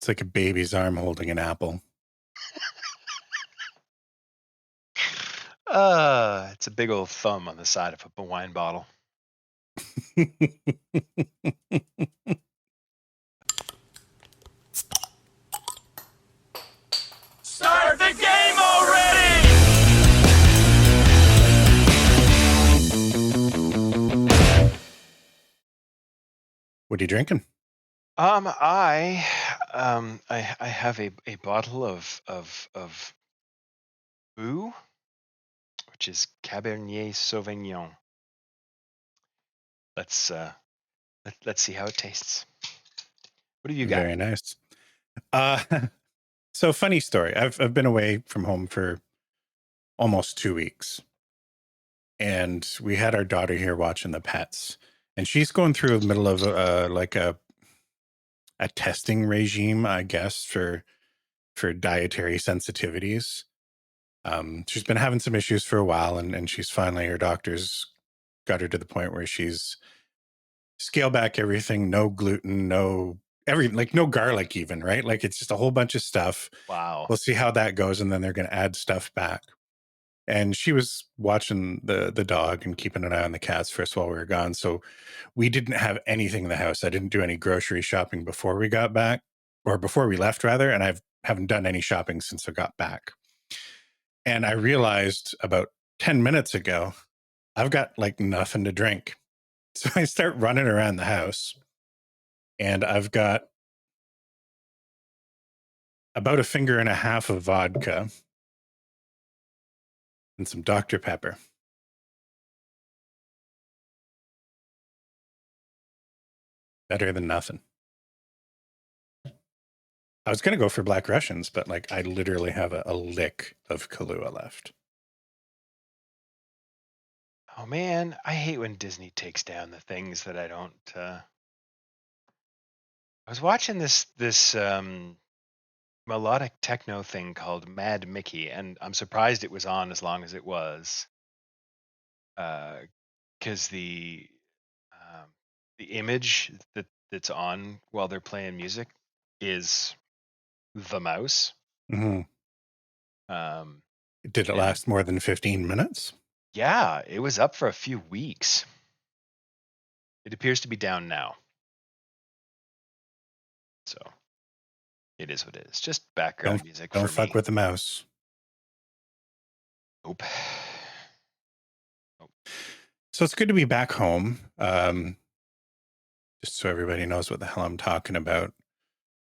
It's like a baby's arm holding an apple. It's a big old thumb on the side of a wine bottle. Start the game already! What are you drinking? I have a bottle of boo, which is Cabernet Sauvignon. Let's let's see how it tastes. What have you got? Very nice. Uh, so funny story. I've been away from home for almost 2 weeks, and we had our daughter here watching the pets, and she's going through the middle of like a testing regime, I guess, for dietary sensitivities. She's been having some issues for a while, and she's finally, her doctor's got her to the point where she's scale back everything, no gluten, no everything, like no garlic even, right? Like it's just a whole bunch of stuff. Wow. We'll see how that goes, and then they're going to add stuff back. And she was watching the dog and keeping an eye on the cats for us while we were gone. So we didn't have anything in the house. I didn't do any grocery shopping before we got back, or before we left rather, and haven't done any shopping since I got back. And I realized about 10 minutes ago, I've got like nothing to drink. So I start running around the house, and I've got about a finger and a half of vodka and some Dr. Pepper. Better than nothing. I was going to go for Black Russians, but like I literally have a lick of Kahlua left. Oh man, I hate when Disney takes down the things that I don't. I was watching this melodic techno thing called Mad Mickey, and I'm surprised it was on as long as it was. Because um, the image that's on while they're playing music is the mouse. Mm-hmm. Um, Did it and last more than 15 minutes? yeah, it was up for a few weeks. It appears to be down now. So it is what it is. Just background music Don't for fuck me. with the mouse. Nope. Nope. So it's good to be back home. Just so everybody knows what the hell I'm talking about.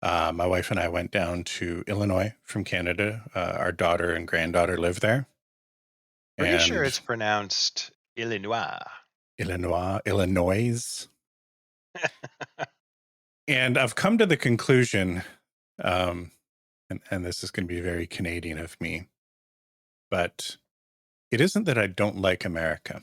My wife and I went down to Illinois from Canada. Our daughter and granddaughter live there. Pretty sure And it's pronounced Illinois. Illinois. And I've come to the conclusion, and this is going to be very Canadian of me, but it isn't that I don't like America.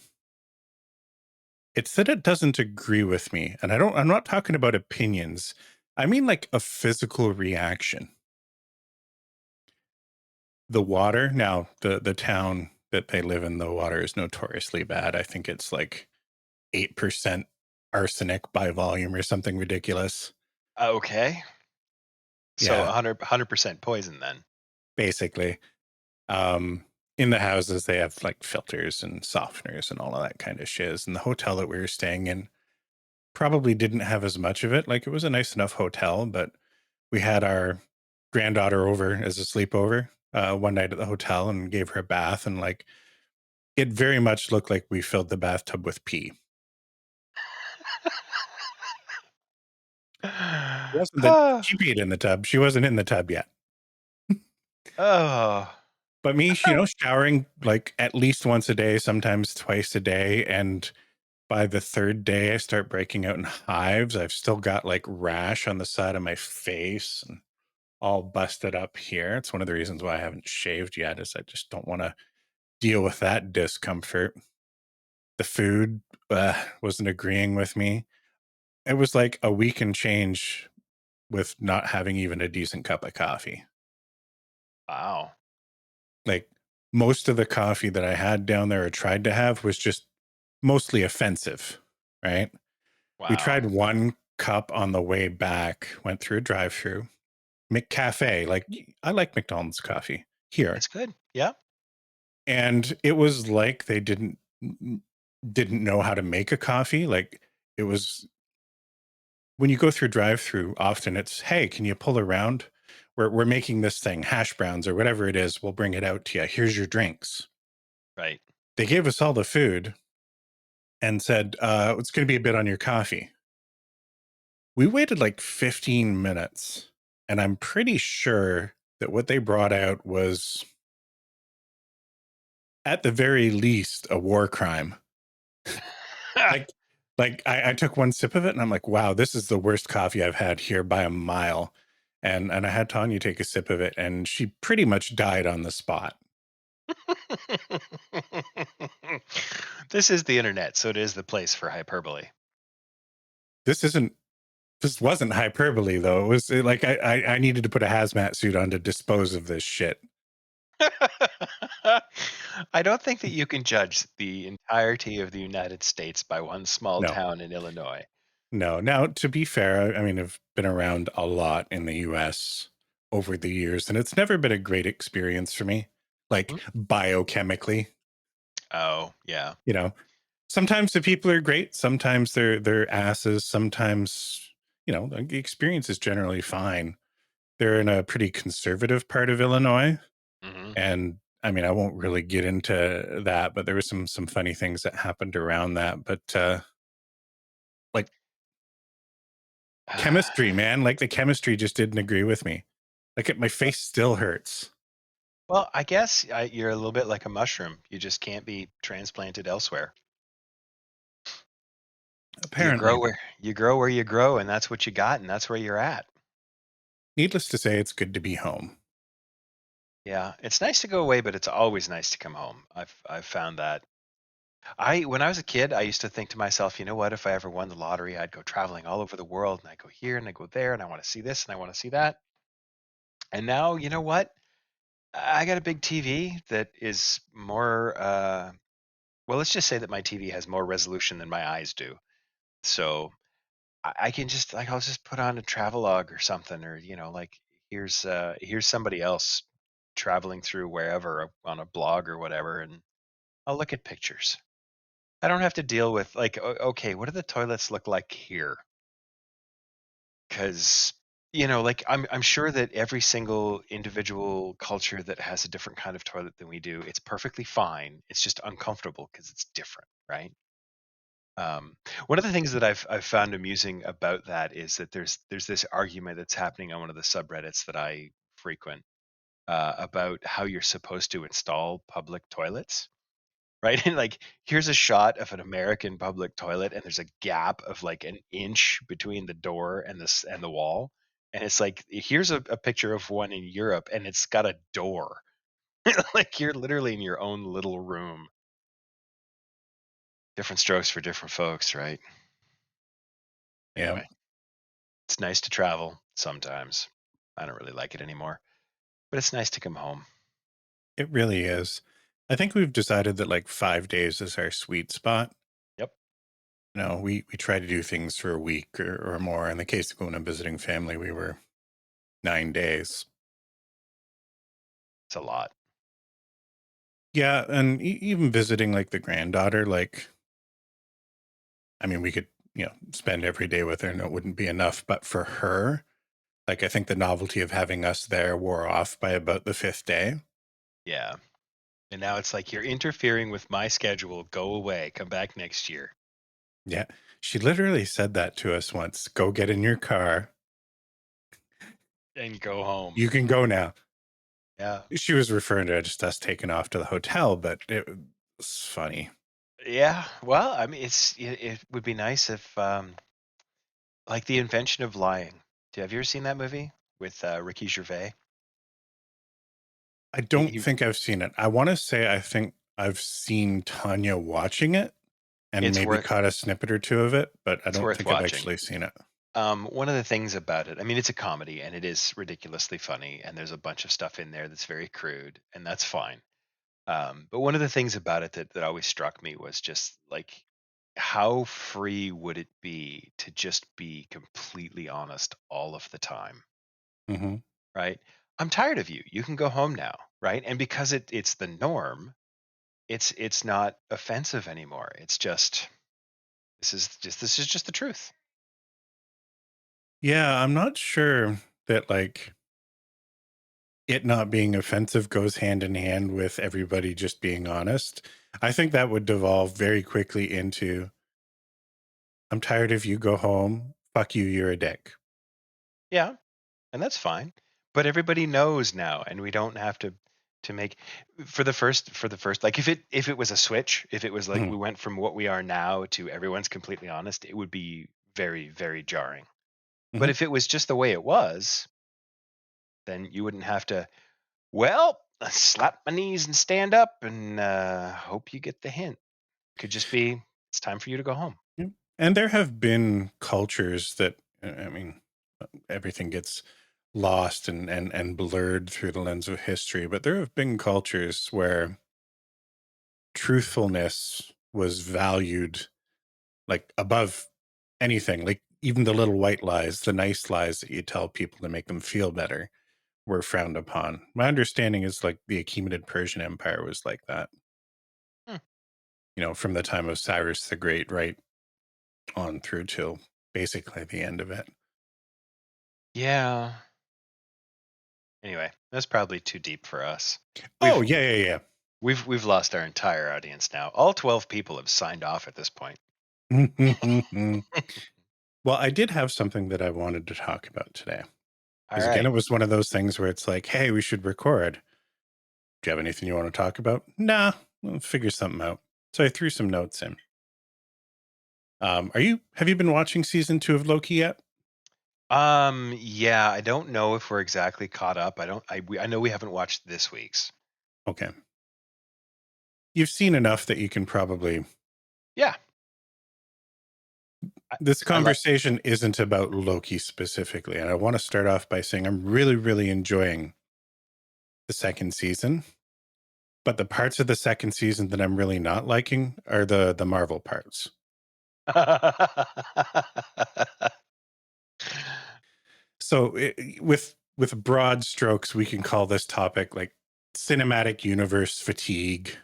It's that it doesn't agree with me. And I'm not talking about opinions. I mean like a physical reaction. The water, now the town that they live in, the water is notoriously bad. I think it's like 8% arsenic by volume or something ridiculous. Okay. So Yeah, 100% poison then. basically. In the houses, they have like filters and softeners and all of that kind of shiz. And the hotel that we were staying in probably didn't have as much of it. Like it was a nice enough hotel, but we had our granddaughter over as a sleepover one night at the hotel and gave her a bath. And like it very much looked like we filled the bathtub with pee. It wasn't that Ah, she peed in the tub. She wasn't in the tub yet. oh, But me, showering like at least once a day, sometimes twice a day. And by the third day, I start breaking out in hives. I've still got like rash on the side of my face and all busted up here. It's one of the reasons why I haven't shaved yet, is I just don't want to deal with that discomfort. The food wasn't agreeing with me. It was like a week and change with not having even a decent cup of coffee. wow. Like most of the coffee that I had down there or tried to have was just mostly offensive, right? We Wow. tried one cup on the way back, went through a drive through. McCafe. Like I like McDonald's coffee here, It's good. Yeah. and it was like they didn't know how to make a coffee. Like it was when you go through drive-through, often it's, hey, can you pull around? We're making this thing, hash browns or whatever it is. We'll bring it out to you. Here's your drinks. Right. They gave us all the food and said, it's going to be a bit on your coffee. We waited like 15 minutes, and I'm pretty sure that what they brought out was, at the very least, a war crime. Like, I took one sip of it, and I'm like, wow, this is the worst coffee I've had here by a mile. And I had Tanya take a sip of it, and she pretty much died on the spot. This is the internet, so it is the place for hyperbole. This isn't. This wasn't hyperbole though. It was like I needed to put a hazmat suit on to dispose of this shit. I don't think that you can judge the entirety of the United States by one small No, town in Illinois. no. Now, to be fair, I mean, I've been around a lot in the US over the years, and it's never been a great experience for me, like Mhm. biochemically. Oh, yeah. You know, sometimes the people are great, sometimes they're asses, sometimes, the experience is generally fine. They're in a pretty conservative part of Illinois, Hmm. and I mean, I won't really get into that, but there was some funny things that happened around that. But like chemistry, man, like the chemistry just didn't agree with me. Like my face still hurts. Well, I guess you're a little bit like a mushroom. You just can't be transplanted elsewhere. Apparently, You grow where you grow, and that's what you got, and that's where you're at. needless to say, it's good to be home. Yeah, it's nice to go away, but it's always nice to come home. I've found that. I When I was a kid, I used to think to myself, you know what? If I ever won the lottery, I'd go traveling all over the world, and I go here and I go there, and I want to see this and I want to see that. And now, you know what? I got a big TV that is more. Well, let's just say that my TV has more resolution than my eyes do. So I can just like I'll just put on a travelogue or something, or like here's somebody else traveling through wherever on a blog or whatever, and I'll look at pictures. I don't have to deal with like, okay, what do the toilets look like here? Because like I'm sure that every single individual culture that has a different kind of toilet than we do, it's perfectly fine. It's just uncomfortable because it's different, right? Um, One of the things that I've found amusing about that is that there's this argument that's happening on one of the subreddits that I frequent about how you're supposed to install public toilets, right? And like, here's a shot of an American public toilet, and there's a gap of like an inch between the door and the wall, and it's like, here's a picture of one in Europe, and it's got a door. Like you're literally in your own little room. Different strokes for different folks, right? Yeah, Anyway. It's nice to travel sometimes. I don't really like it anymore, but it's nice to come home. it really is. I think we've decided that like 5 days is our sweet spot. Yep, No, we try to do things for a week or more. In the case of going and visiting family, we were 9 days. it's a lot. Yeah, and even visiting like the granddaughter, like I mean, we could spend every day with her, and it wouldn't be enough. But for her, like I think the novelty of having us there wore off by about the fifth day. Yeah. And now it's like you're interfering with my schedule. Go away. Come back next year Yeah, she literally said that to us once. Go get in your car. and go home. You can go now. Yeah. She was referring to just us taking off to the hotel, but it was funny. Yeah. Well, I mean, it would be nice if like the invention of lying. Have you ever seen that movie with Ricky Gervais? I He, don't he, think I've seen it. I want to say I think I've seen Tanya watching it and it's maybe worth caught a snippet or two of it, but I it's don't worth think I've watching. actually seen it. One of the things about it, I mean, it's a comedy and it is ridiculously funny, and there's a bunch of stuff in there that's very crude, and that's fine. But one of the things about it that always struck me was just like, how free would it be to just be completely honest all of the time? Hmm. right? I'm tired of you. You can go home now, right? And because it's the norm, it's not offensive anymore. It's just this is just the truth. Yeah, I'm not sure that like it not being offensive goes hand in hand with everybody just being honest. I think that would devolve very quickly into I'm tired of you, go home. Fuck you, you're a dick. Yeah, and that's fine. But everybody knows now, and we don't have to make for the first like if it was a switch, if it was like Mhm, we went from what we are now to everyone's completely honest, it would be very, very jarring. But mhm. if it was just the way it was, then you wouldn't have to, well, slap my knees and stand up and hope you get the hint. Could just be, it's time for you to go home. Yeah. And there have been cultures that I mean, everything gets lost and blurred through the lens of history, but there have been cultures where truthfulness was valued like above anything, like even the little white lies, the nice lies that you tell people to make them feel better were frowned upon. My understanding is like the Achaemenid Persian Empire was like that, Hmm. from the time of Cyrus the Great right on through till basically the end of it. Yeah. Anyway, that's probably too deep for us. Oh, We've yeah, yeah, we've lost our entire audience now. All 12 people have signed off at this point. yeah. Well, I did have something that I wanted to talk about today. All Because again, right. it was one of those things where it's like, hey, we should record. Do you have anything you want to talk about? Nah, we'll figure something out. So I threw some notes in. Have you been watching season 2 of Loki yet? Yeah, I don't know if we're exactly caught up. I know we haven't watched this week's. Okay. You've seen enough that you can probably. Yeah. I, This I like conversation isn't about Loki specifically. And I want to start off by saying I'm really, really enjoying the second season. But the parts of the second season that I'm really not liking are the Marvel parts. So with broad strokes, we can call this topic like cinematic universe fatigue.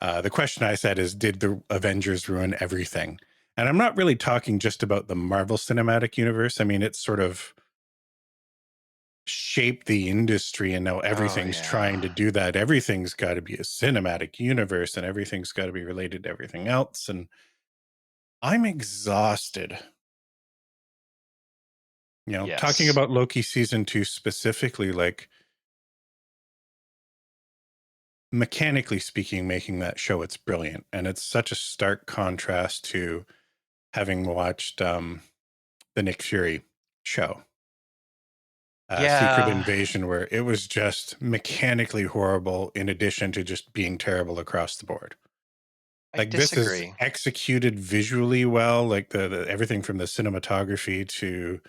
The question I said is, did the Avengers ruin everything? And I'm not really talking just about the Marvel Cinematic Universe. I mean, it's sort of shaped the industry, and now Oh everything's trying yeah. to do that. Everything's got to be a cinematic universe, and everything's got to be related to everything else. And I'm exhausted. Talking Yes. about Loki season 2 specifically, like mechanically speaking, making that show, it's brilliant. And it's such a stark contrast to having watched the Nick Fury show, Secret Yeah, Invasion, where it was just mechanically horrible in addition to just being terrible across the board. I Like this is disagree. executed visually well, like the everything from the cinematography to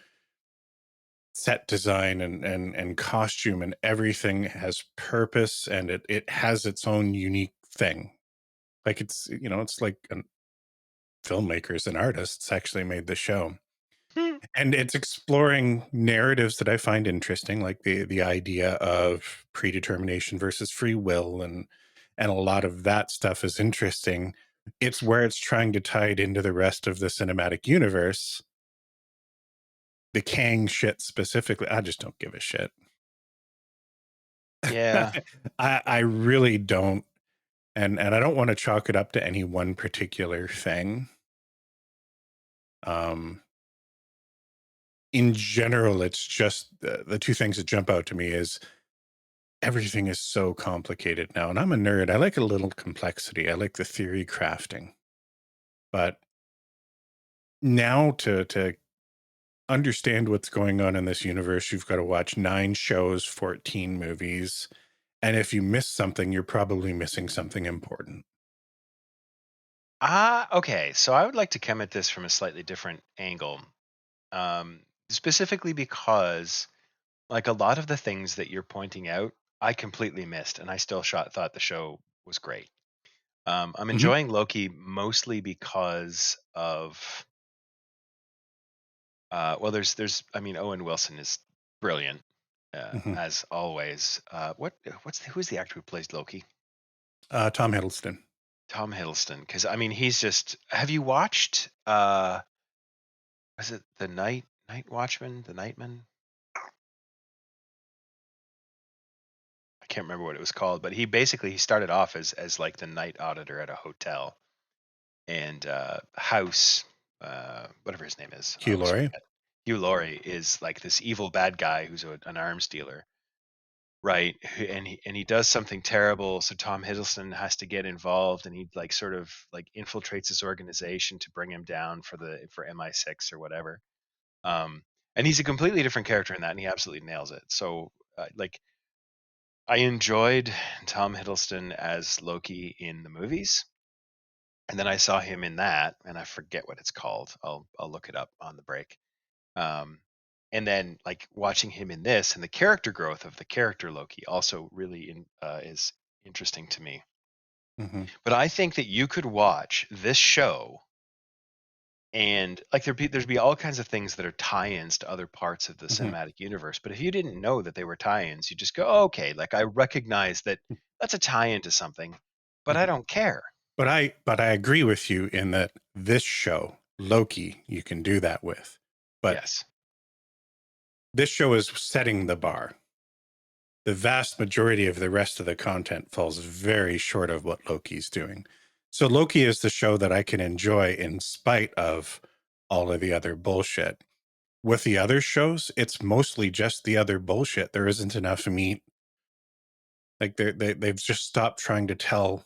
set design and costume, and everything has purpose, and it has its own unique thing. Like it's like filmmakers and artists actually made the show. Hmm. And it's exploring narratives that I find interesting, like the idea of predetermination versus free will, and a lot of that stuff is interesting. It's where it's trying to tie it into the rest of the cinematic universe. The Kang shit specifically, I just don't give a shit. Yeah. I really don't, and I don't want to chalk it up to any one particular thing. Um, in general, it's just the two things that jump out to me is everything is so complicated now. And I'm a nerd. I like a little complexity. I like the theory crafting. But now to understand what's going on in this universe, you've got to watch 9 shows, 14 movies. And if you miss something, you're probably missing something important. Okay. So I would like to come at this from a slightly different angle. Specifically because like a lot of the things that you're pointing out, I completely missed, and I still thought the show was great. I'm Mhm. enjoying Loki mostly because of well, there's I mean Owen Wilson is brilliant. Hmm. as always. Who's the actor who plays Loki? Tom Hiddleston. Tom Hiddleston. Because I mean, he's just. Have you watched? Was it the Night Watchman, the Nightman? I can't remember what it was called, but he started off as like the night auditor at a hotel, and House, whatever his name is, I Hugh always Laurie. forget. Hugh Laurie is like this evil bad guy who's an arms dealer, right? And he does something terrible, so Tom Hiddleston has to get involved, and he like sort of like infiltrates his organization to bring him down for MI6 or whatever. Um, and he's a completely different character in that, and he absolutely nails it. So like I enjoyed Tom Hiddleston as Loki in the movies, and then I saw him in that, and I forget what it's called. I'll look it up on the break. Um, and then like watching him in this, and the character growth of the character Loki also really is interesting to me. Hmm. But I think that you could watch this show, and like there'd be all kinds of things that are tie-ins to other parts of the Hmm. cinematic universe. But if you didn't know that they were tie-ins, you just go, oh, okay, like I recognize that that's a tie-in to something, but I Hmm. don't care. But I agree with you in that this show, Loki, you can do that with. But Yes. this show is setting the bar. The vast majority of the rest of the content falls very short of what Loki's doing. So Loki is the show that I can enjoy in spite of all of the other bullshit. With the other shows, it's mostly just the other bullshit. There isn't enough meat. Like they've just stopped trying to tell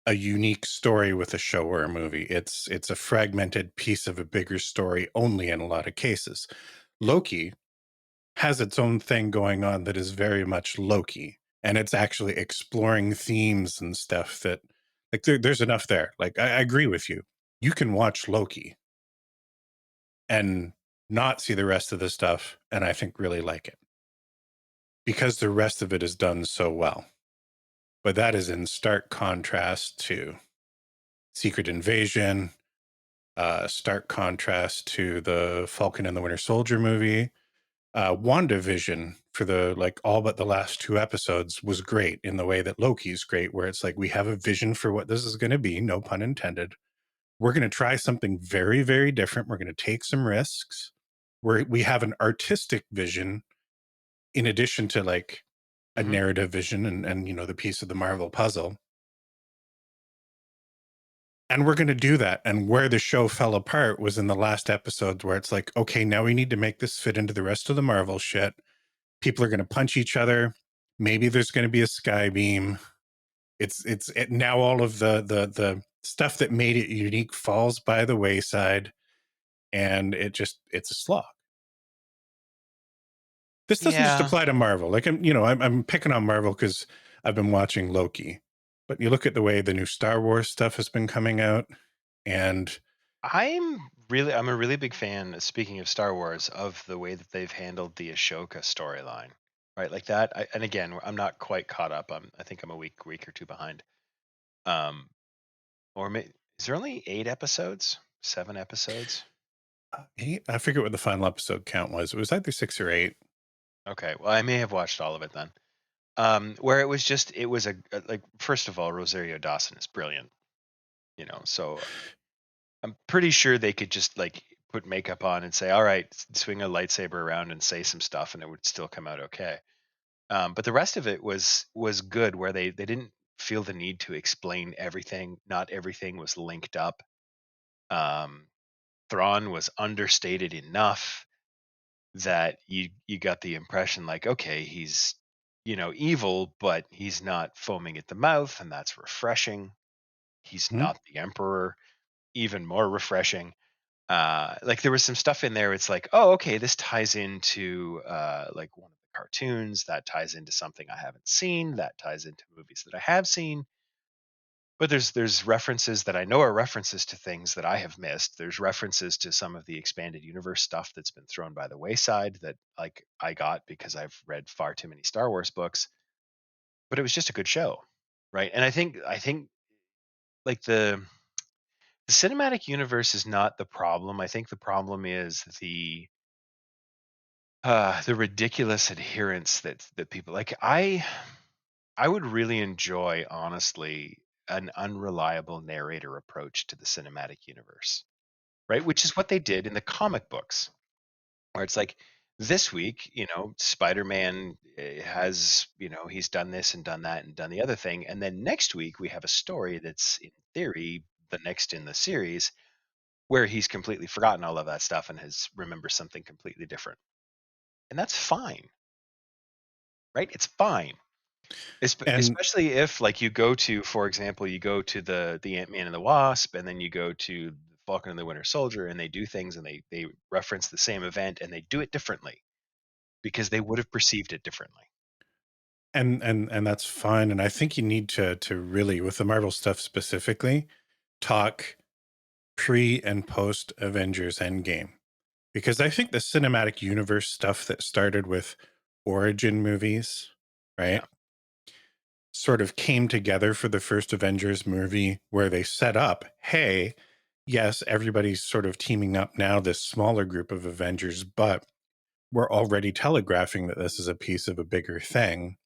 a unique story with a show or a movie. It's a fragmented piece of a bigger story only in a lot of cases. Loki has its own thing going on that is very much Loki, and it's actually exploring themes and stuff that like there's enough there. Like I agree with you. You can watch Loki and not see the rest of the stuff, and I think really like it because the rest of it is done so well. But that is in stark contrast to Secret Invasion, stark contrast to the Falcon and the Winter Soldier movie. WandaVision for the like all but the last two episodes was great in the way that Loki's great, where it's like we have a vision for what this is going to be, no pun intended. We're going to try something very, very different. We're going to take some risks. We have an artistic vision in addition to like a Hmm. narrative vision and the piece of the Marvel puzzle. And we're going to do that. And where the show fell apart was in the last episodes where it's like, okay, now we need to make this fit into the rest of the Marvel shit. People are going to punch each other. Maybe there's going to be a sky beam. Now all of the stuff that made it unique falls by the wayside, and it's a slog. This doesn't just Yeah. apply to Marvel. Like I'm picking on Marvel because I've been watching Loki, but you look at the way the new Star Wars stuff has been coming out, and I'm a really big fan, speaking of Star Wars, of the way that they've handled the Ashoka storyline. Right, like that. And again, I'm not quite caught up. I think I'm a week or two behind. Um, is there only 8 episodes? 7 episodes? I forget what the final episode count was. It was either 6 or 8. Okay, well, I may have watched all of it then. Where it was like, first of all, Rosario Dawson is brilliant, so I'm pretty sure they could just like put makeup on and say, all right, swing a lightsaber around and say some stuff, and it would still come out okay. But the rest of it was good, where they didn't feel the need to explain everything. Not everything was linked up. Um, Thrawn was understated enough that you got the impression like, okay, he's evil, but he's not foaming at the mouth, and that's refreshing. He's Hmm? not the Emperor, even more refreshing. Like there was some stuff in there. It's like, oh, okay, this ties into like one of the cartoons. That ties into something I haven't seen. That ties into movies that I have seen. But there's references that I know are references to things that I have missed. There's references to some of the expanded universe stuff that's been thrown by the wayside that like I got because I've read far too many Star Wars books. But it was just a good show, right? And I think like the cinematic universe is not the problem. I think the problem is The ridiculous adherence that people like. I would really enjoy, honestly, an unreliable narrator approach to the cinematic universe, right? Which is what they did in the comic books, where it's like this week, Spider-Man has, he's done this and done that and done the other thing, and then next week we have a story that's in theory the next in the series where he's completely forgotten all of that stuff and has remembers something completely different, and that's fine, right? It's fine. And Especially if, like, you go to, for example, you go to the Ant-Man and the Wasp, and then you go to Falcon and the Winter Soldier, and they do things and they reference the same event and they do it differently because they would have perceived it differently. and that's fine. And I think you need to really, with the Marvel stuff specifically, talk pre and post Avengers Endgame. Because I think the cinematic universe stuff that started with origin movies, right, Yeah. sort of came together for the first Avengers movie where they set up, hey, yes, everybody's sort of teaming up now, this smaller group of Avengers, but we're already telegraphing that this is a piece of a bigger thing.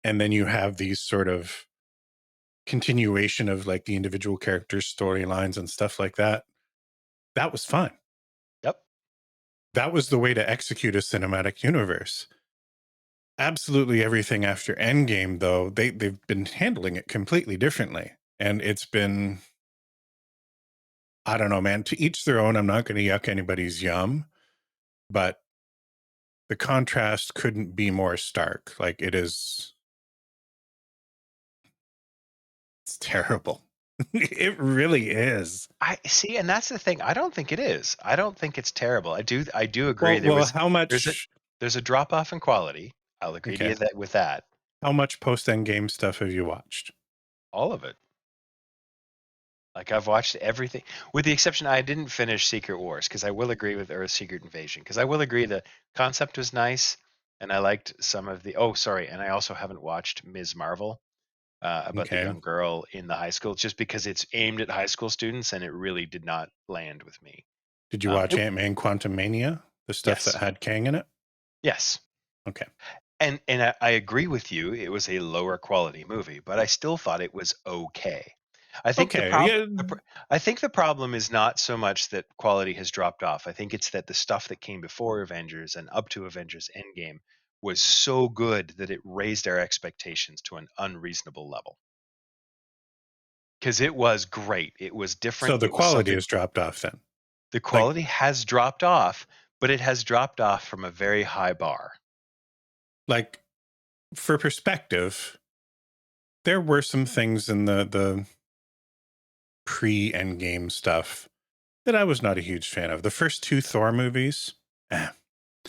And then you have these sort of continuation of like the individual characters' storylines and stuff like that. That was fun. Yep. That was the way to execute a cinematic universe. Absolutely everything after Endgame, though, they've been handling it completely differently. And it's been, I don't know, man, to each their own. I'm not going to yuck anybody's yum, but the contrast couldn't be more stark. Like it's terrible. It really is. I see, and that's the thing. I don't think it is. I don't think it's terrible. I do agree. Well, how There's a much? there's a drop off in quality. I'll agree to Okay, you that with that. how much post Endgame stuff have you watched? All of it. Like, I've watched everything, with the exception I didn't finish Secret Wars, because I will agree with, or Secret Invasion, because I will agree the concept was nice, and I liked some of the. Oh, sorry, and I also haven't watched Ms. Marvel, about the Okay, young girl in the high school, just because it's aimed at high school students, and it really did not land with me. did you watch It, Ant-Man Quantum Mania, the stuff that yes, had Kang in it? yes, Okay, and I agree with you. It was a lower quality movie, but I still thought it was okay. I think the okay, problem yeah. I think the problem is not so much that quality has dropped off. I think it's that the stuff that came before Avengers and up to Avengers Endgame was so good that it raised our expectations to an unreasonable level. Because it was great. It was So different. the It was quality something. has dropped off then. The Like, quality has dropped off, but it has dropped off from a very high bar. like for perspective, there were some things in the pre-Endgame stuff that I was not a huge fan of. The first two Thor movies, eh.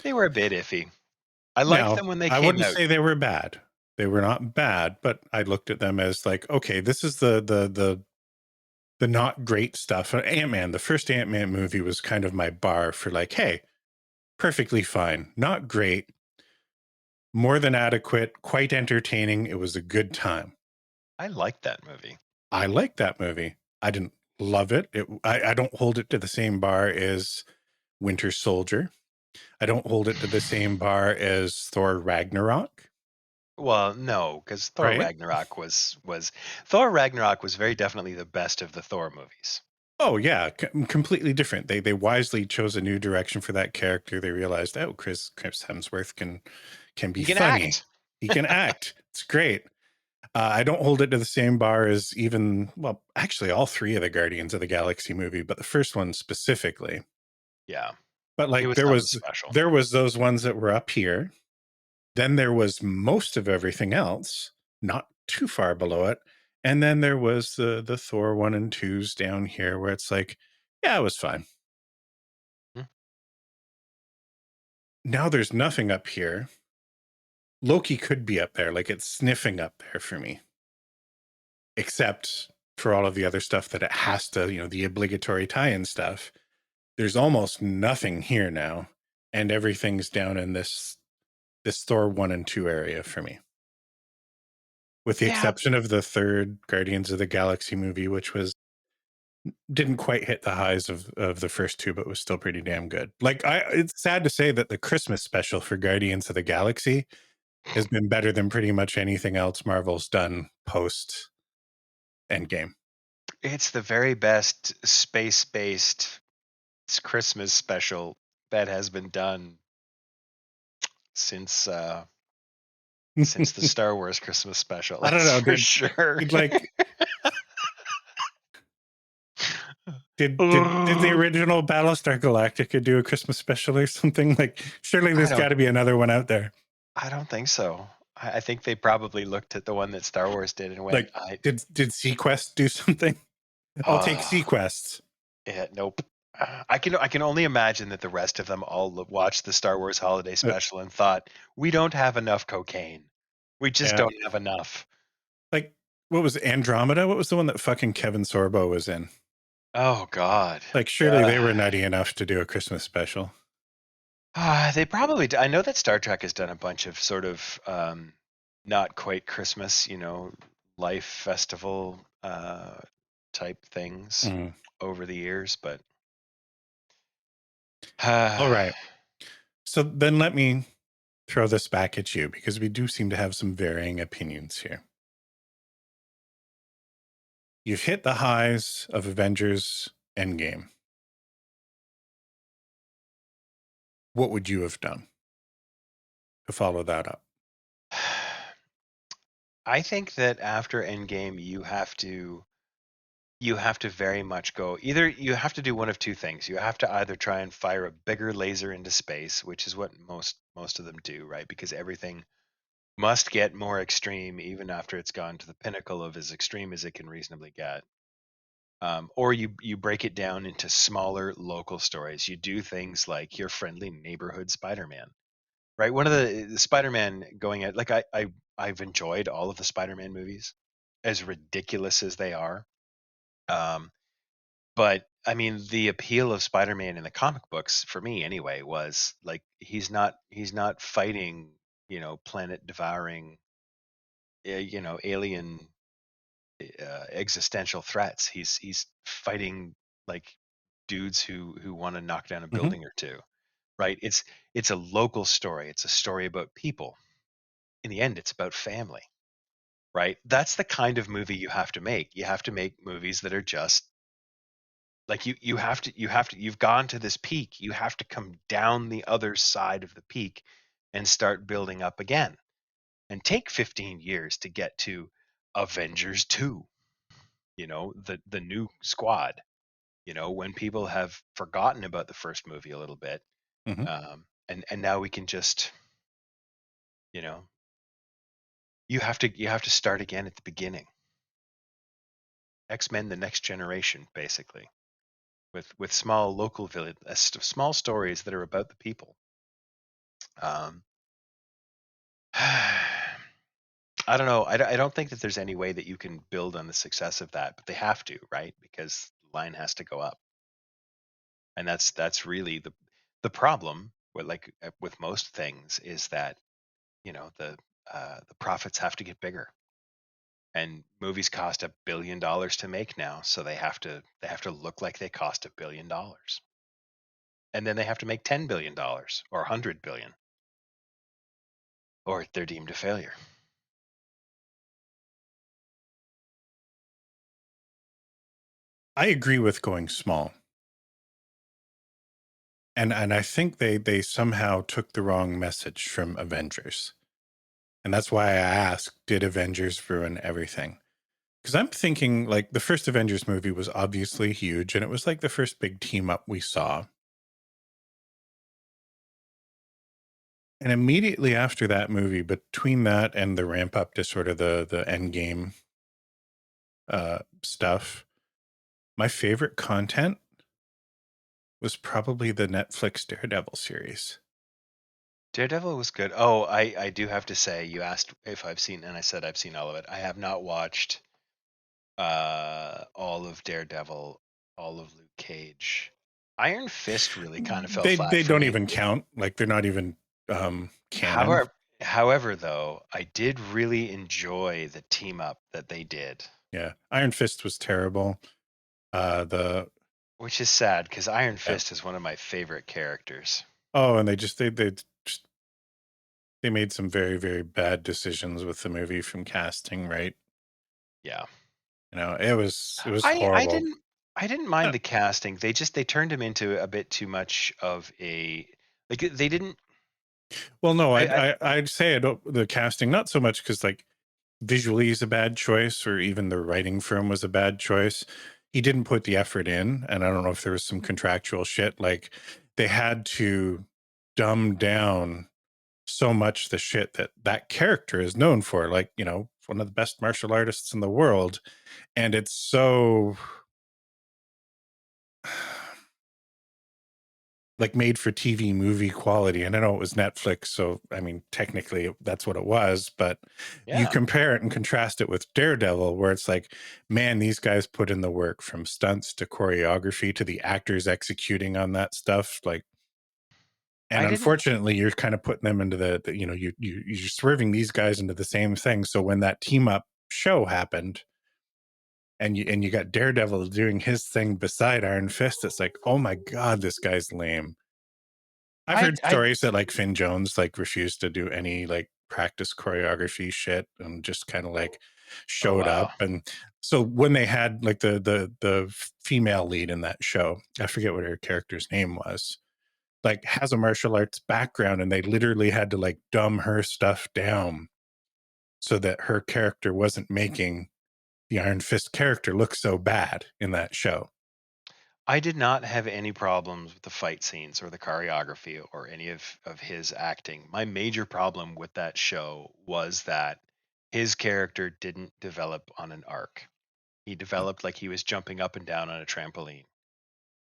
They were a bit iffy. I liked Now, them when they I came wouldn't out. say they were bad. They were not bad, but I looked at them as like, okay, this is the not great stuff. Ant-Man, the first Ant-Man movie was kind of my bar for like, hey, perfectly fine, not great, more than adequate, quite entertaining. It was a good time. I liked that movie. I liked that movie. I didn't love it. I don't hold it to the same bar as Winter Soldier. I don't hold it to the same bar as Thor Ragnarok, Well, no, because right? Thor Ragnarok was very definitely the best of the Thor movies. Oh yeah, completely different. They wisely chose a new direction for that character. They realized, oh, Chris Hemsworth can be He can funny. act. He can act. It's great. I don't hold it to the same bar as even, well, actually all three of the Guardians of the Galaxy movie, but the first one specifically. Yeah, But it like was something special. there was those ones that were up here. Then there was most of everything else, not too far below it. And then there was the Thor 1 and 2s down here where it's like, yeah, it was fine. Hmm. Now there's nothing up here. Loki could be up there, like it's sniffing up there for me. Except for all of the other stuff that it has to, the obligatory tie-in stuff. There's almost nothing here now. And everything's down in this Thor 1 and 2 area for me. With the Yeah, exception of the third Guardians of the Galaxy movie, which was didn't quite hit the highs of the first two, but was still pretty damn good. Like, it's sad to say that the Christmas special for Guardians of the Galaxy has been better than pretty much anything else Marvel's done post Endgame. It's the very best space-based Christmas special that has been done since since the Star Wars Christmas special. I don't That's know. for sure. Did the original Battlestar Galactica do a Christmas special or something? Like, surely I there's got don't. to be another one out there. I don't think so. I think they probably looked at the one that Star Wars did and went, Like, did Sequest do something? I'll take oh, Sequest. yeah, nope. I can only imagine that the rest of them all watched the Star Wars Holiday Special and thought, we don't have enough cocaine. We just Yeah. don't have enough. Like, what was Andromeda? What was the one that fucking Kevin Sorbo was in? Oh God. Like, surely they were nutty enough to do a Christmas special. They probably. I know that Star Trek has done a bunch of sort of not quite Christmas, life festival type things Mm. over the years, but All right. So then let me throw this back at you, because we do seem to have some varying opinions here. You've hit the highs of Avengers Endgame. What would you have done to follow that up? I think that after Endgame, you have to very much go, either you have to do one of two things. You have to either try and fire a bigger laser into space, which is what most of them do, right? Because everything must get more extreme even after it's gone to the pinnacle of as extreme as it can reasonably get. Or you break it down into smaller local stories. You do things like your friendly neighborhood Spider-Man, right? One of the Spider-Man going at, like, I've enjoyed all of the Spider-Man movies, as ridiculous as they are. But I mean, the appeal of Spider-Man in the comic books, for me anyway, was like he's not fighting, planet devouring, alien existential threats. He's fighting like dudes who want to knock down a Mm-hmm. building or two, right? It's a local story. It's a story about people. In the end, it's about family, right? That's the kind of movie you have to make. You have to make movies that are just like you've gone to this peak. You have to come down the other side of the peak and start building up again. And take 15 years to get to Avengers 2, the new squad, when people have forgotten about the first movie a little bit. Mm-hmm. And now we can just, you know, you have to start again at the beginning. X-Men: The Next Generation, basically, with small local village, small stories that are about the people. Um, I don't know. I don't think that there's any way that you can build on the success of that, but they have to, right? Because the line has to go up, and that's really the problem with most things, is that the profits have to get bigger, and movies cost $1 billion to make now, so they have to look like they cost $1 billion, and then they have to make $10 billion or 100 billion, or they're deemed a failure. I agree with going small. And I think they somehow took the wrong message from Avengers. And that's why I asked, did Avengers ruin everything? Because I'm thinking, like, the first Avengers movie was obviously huge, and it was like the first big team up we saw. And immediately after that movie, between that and the ramp up to sort of the end game stuff, my favorite content was probably the Netflix Daredevil series. Daredevil was good. Oh, I do have to say, you asked if I've seen, and I said I've seen all of it. I have not watched all of Daredevil, all of Luke Cage. Iron Fist really kind of fell flat They for don't me. even count. Like, they're not even canon. However, though, I did really enjoy the team up that they did. Yeah. Iron Fist was terrible. The Which is sad because Iron yeah. Fist is one of my favorite characters. Oh, and they made some very, very bad decisions with the movie from casting, right? Yeah. It was I horrible. didn't I didn't mind Uh, the casting. They turned him into a bit too much of a like they didn't well, no, I I'd say I don't, the casting not so much because like visually is a bad choice, or even the writing for him was a bad choice. He didn't put the effort in, and I don't know if there was some contractual shit like they had to dumb down so much the shit that that character is known for, like, one of the best martial artists in the world, and it's so like made for TV movie quality. And I know it was Netflix, so I mean, technically that's what it was, but you yeah. compare it and contrast it with Daredevil, where it's like, man, these guys put in the work from stunts to choreography to the actors executing on that stuff. Like, and I didn't unfortunately, you're kind of putting them into you're swerving these guys into the same thing. So when that team up show happened, and you got Daredevil doing his thing beside Iron Fist, it's like, oh my god, this guy's lame. I've heard I stories that like Finn Jones like refused to do any like practice choreography shit and just kind of like oh showed wow. up. And so when they had like the female lead in that show, I forget what her character's name was, like has a martial arts background, and they literally had to like dumb her stuff down so that her character wasn't making the Iron Fist character look so bad in that show. I did not have any problems with the fight scenes or the choreography or any of his acting. My major problem with that show was that his character didn't develop on an arc. He developed like he was jumping up and down on a trampoline.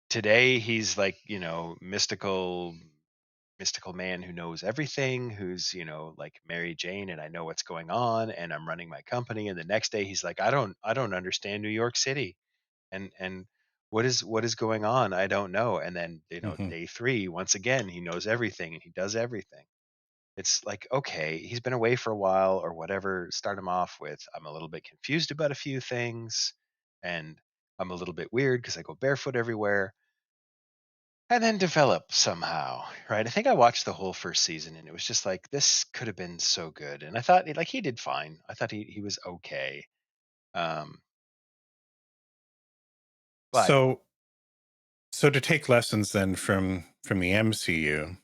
Today he's like, mystical man who knows everything, who's, like Mary Jane and I know what's going on and I'm running my company. And the next day he's like, I don't understand New York City. And what is going on? I don't know. And then, Hmm. day 3, once again, he knows everything and he does everything. It's like, okay, he's been away for a while or whatever. Start him off with, I'm a little bit confused about a few things and I'm a little bit weird because I go barefoot everywhere, and then develop somehow, right? I think I watched the whole first season and it was just like, this could have been so good. And I thought, like, he did fine. I thought he was okay. Um, but So to take lessons then from the MCU,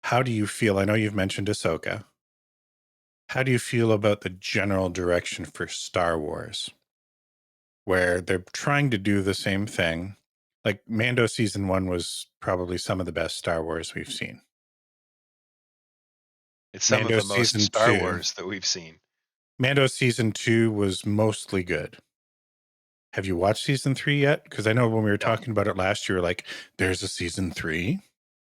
how do you feel? I know you've mentioned Ahsoka. How do you feel about the general direction for Star Wars, where they're trying to do the same thing? Like Mando season 1 was probably some of the best Star Wars we've seen. it's some of Mando the most season Star 2, Wars that we've seen. Mando season 2 was mostly good. Have you watched season 3 yet? Because I know when we were No, talking about it last year, like, there's a season 3.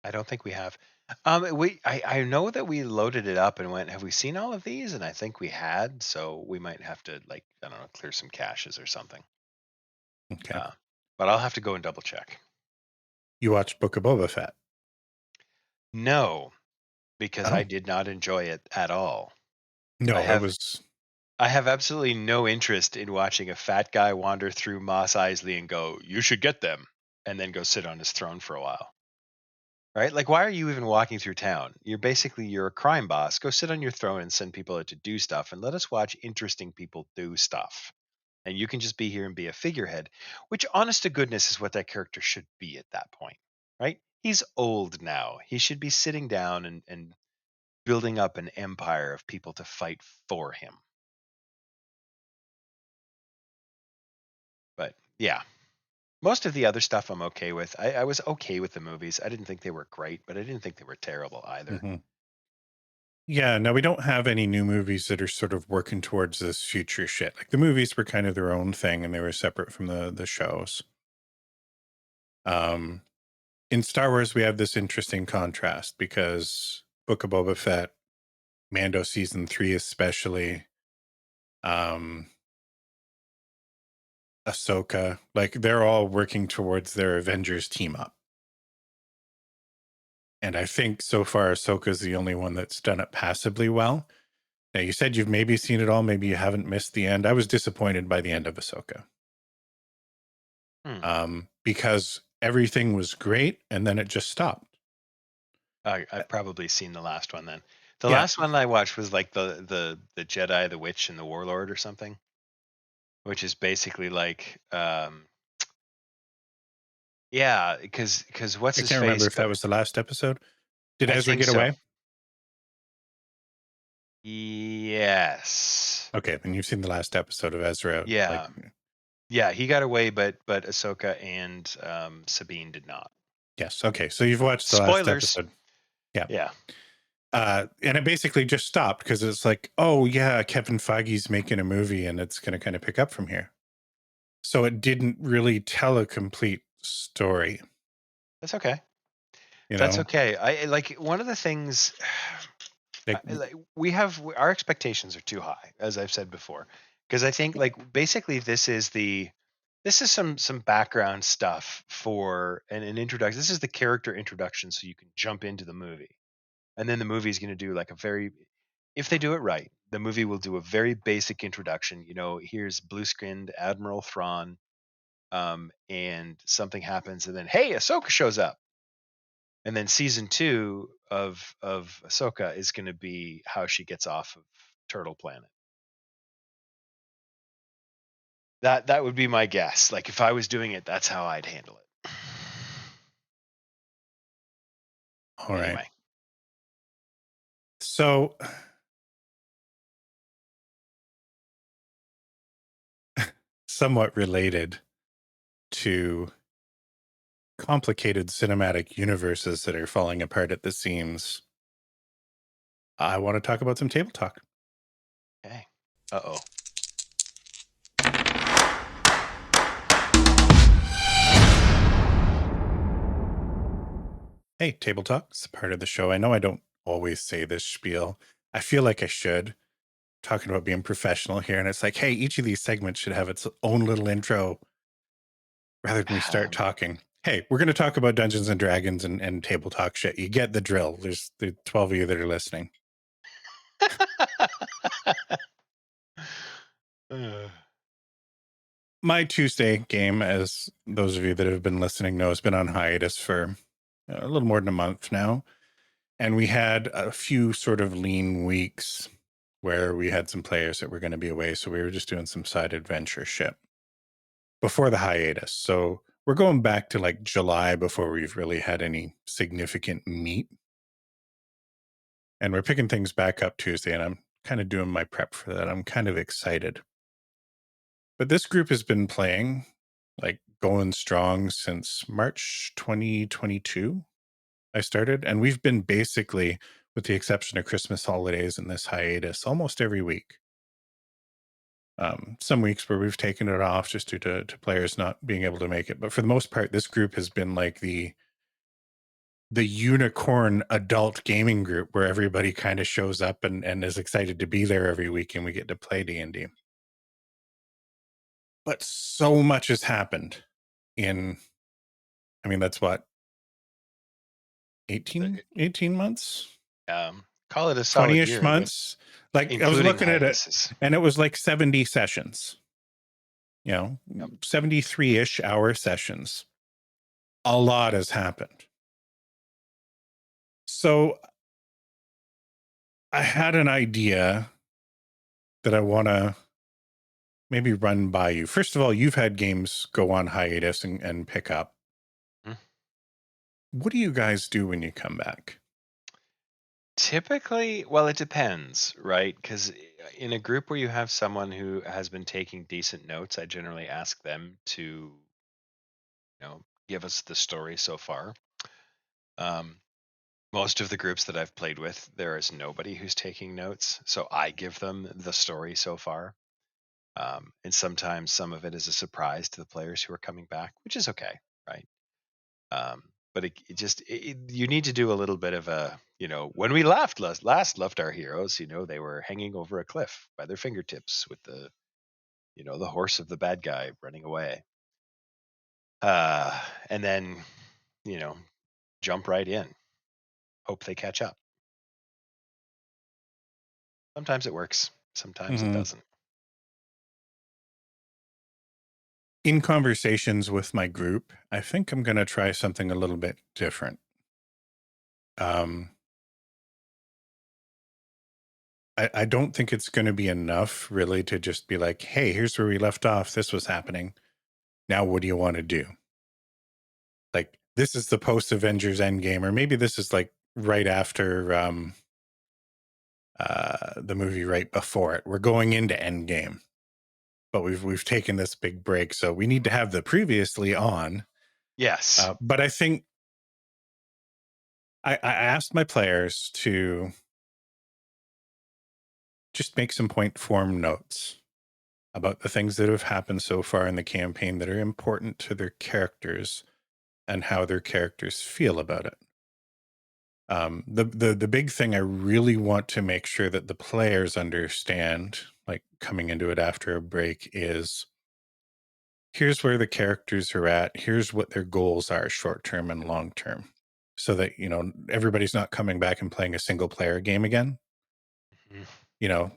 I don't think we have. I know that we loaded it up and went, have we seen all of these? And I think we had, so we might have to, like, I don't know, clear some caches or something. Okay. Uh, but I'll have to go and double check. You watched Book of Boba Fett. No, because I Oh, did not enjoy it at all. I no, it have was. I have absolutely no interest in watching a fat guy wander through Mos Eisley and go, "You should get them," and then go sit on his throne for a while. Right? Like, why are you even walking through town? You're a crime boss. Go sit on your throne and send people out to do stuff, and let us watch interesting people do stuff. And you can just be here and be a figurehead, which, honest to goodness, is what that character should be at that point. Right? He's old now. He should be sitting down and building up an empire of people to fight for him. But yeah, most of the other stuff I'm okay with. I was okay with the movies. I didn't think they were great, but I didn't think they were terrible either. Mhm. Yeah, no, we don't have any new movies that are sort of working towards this future shit. Like the movies were kind of their own thing and they were separate from the shows. Um, in Star Wars, we have this interesting contrast because Book of Boba Fett, Mando season 3 especially, um, Ahsoka, like they're all working towards their Avengers team up. And I think so far Ahsoka's the only one that's done it passably well. Now you said you've maybe seen it all, maybe you haven't missed the end. I was disappointed by the end of Ahsoka. Hmm. because everything was great and then it just stopped. I've probably seen the last one then. The Yeah, last one I watched was like the Jedi, the Witch, and the Warlord or something, which is basically like yeah, because what's I his can't remember face? if that was the last episode. Did I Ezra think get so. away? Yes. Okay, then you've seen the last episode of Ezra. Like, Yeah. Yeah, he got away, but Ahsoka and Sabine did not. yes. Okay, so you've watched the last Spoilers. episode. Yeah. Yeah. And it basically just stopped because it's like, oh yeah, Kevin Feige's making a movie and it's going to kind of pick up from here. So it didn't really tell a complete story, That's okay. you That's know. okay. I like one of the things Like, like we have our expectations are too high, as I've said before, because I think like basically this is some background stuff for an introduction. This is the character introduction, so you can jump into the movie, and then the movie is going to do like a very, if they do it right, the movie will do a very basic introduction. You know, here's blue-skinned Admiral Thrawn, and something happens, and then hey, Ahsoka shows up, and then season two of Ahsoka is going to be how she gets off of Turtle Planet. That would be my guess. Like if I was doing it, that's how I'd handle it. all right. Anyway, So somewhat related to complicated cinematic universes that are falling apart at the seams, I want to talk about some table talk. okay. Uh-oh. Hey, table talk, it's part of the show. I know I don't always say this spiel. I feel like I should. Talking about being professional here, and it's like, hey, each of these segments should have its own little intro rather than we start talking. Hey, we're going to talk about Dungeons and Dragons and table talk shit. You get the drill. There's the 12 of you that are listening. Uh, My Tuesday game, as those of you that have been listening know, has been on hiatus for a little more than a month now. And we had a few sort of lean weeks where we had some players that were going to be away. So we were just doing some side adventure shit before the hiatus. So we're going back to like July before we've really had any significant meat. And we're picking things back up Tuesday, and I'm kind of doing my prep for that. I'm kind of excited. But this group has been playing, like going strong since March 2022. I started, and we've been basically, with the exception of Christmas holidays and this hiatus, almost every week. Some weeks where we've taken it off just due to players not being able to make it. But for the most part, this group has been like the unicorn adult gaming group where everybody kind of shows up and is excited to be there every week and we get to play D&D. But so much has happened in, I mean, that's what, 18 months? call it a solid 20-ish year, but months. Like I was including looking at it hiatuses. and it was like 70 sessions, Yep. 73-ish hour sessions. A lot has happened. So I had an idea that I want to maybe run by you. First of all, you've had games go on hiatus and pick up. Hmm. What do you guys do when you come back? Typically, well, it depends, right? Because in a group where you have someone who has been taking decent notes, I generally ask them to, give us the story so far. Um, most of the groups that I've played with, there is nobody who's taking notes, so I give them the story so far. And sometimes some of it is a surprise to the players who are coming back, which is okay, right? But you need to do a little bit of a, when we last left our heroes, they were hanging over a cliff by their fingertips with the horse of the bad guy running away. And then, you know, jump right in, hope they catch up. Sometimes it works, sometimes it Mm-hmm. doesn't. in conversations with my group, I think I'm going to try something a little bit different. Um, I don't think it's going to be enough really to just be like, hey, here's where we left off. This was happening. Now, what do you want to do? Like, this is the post Avengers Endgame, or maybe this is like right after the movie right before it. We're going into Endgame, but we've taken this big break, so we need to have the previously on. Yes. But I think I asked my players to just make some point form notes about the things that have happened so far in the campaign that are important to their characters and how their characters feel about it. The big thing I really want to make sure that the players understand, like coming into it after a break, is here's where the characters are at. Here's what their goals are, short term and long term, so that everybody's not coming back and playing a single player game again. Mhm.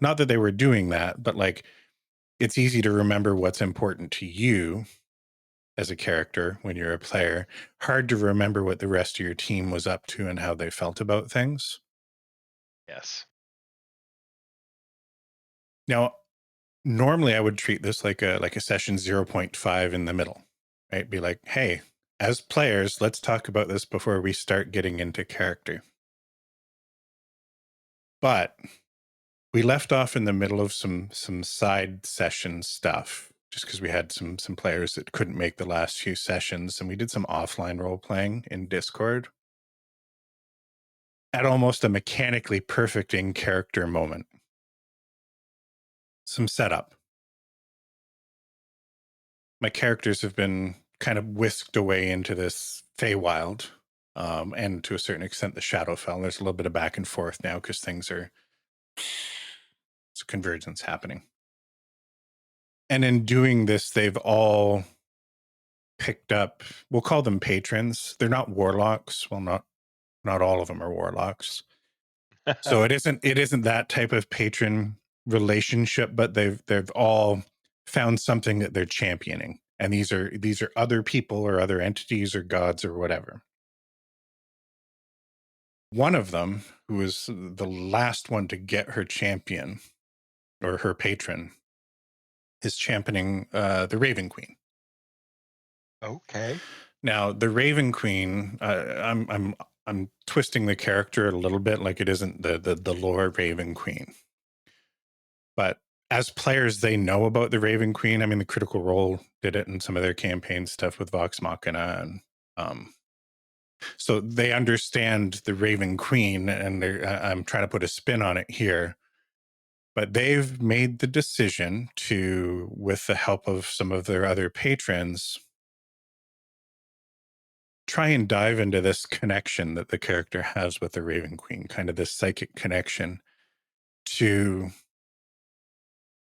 Not that they were doing that, but like it's easy to remember what's important to you as a character when you're a player. Hard to remember what the rest of your team was up to and how they felt about things. Yes. Now, normally I would treat this like a session 0.5 in the middle, right? Be like, hey, as players, let's talk about this before we start getting into character. But we left off in the middle of some side session stuff just because we had some players that couldn't make the last few sessions, and we did some offline role playing in Discord at almost a mechanically perfect in character moment. Some setup. My characters have been kind of whisked away into this Feywild, and to a certain extent the Shadowfell. There's a little bit of back and forth now because it's a convergence happening. And in doing this, they've all picked up, we'll call them patrons. They're not warlocks. Well, not all of them are warlocks. So it isn't that type of patron relationship, but they've all found something that they're championing. And these are other people or other entities or gods or whatever. One of them, who was the last one to get her champion or her patron, is championing the Raven Queen. Okay. Now, the Raven Queen, I'm twisting the character a little bit, like it isn't the lore Raven Queen, but as players, they know about the Raven Queen. I mean, the Critical Role did it in some of their campaign stuff with Vox Machina, and so they understand the Raven Queen, and I'm trying to put a spin on it here. But they've made the decision to, with the help of some of their other patrons, try and dive into this connection that the character has with the Raven Queen, kind of this psychic connection, to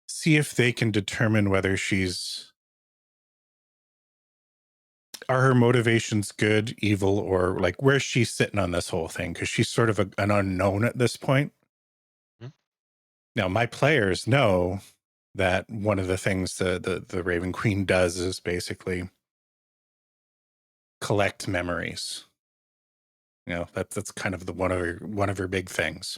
see if they can determine whether are her motivations good, evil, or like where's she sitting on this whole thing? Because she's sort of an unknown at this point. Mhm. Now, my players know that one of the things the Raven Queen does is basically collect memories. That's kind of one of her big things.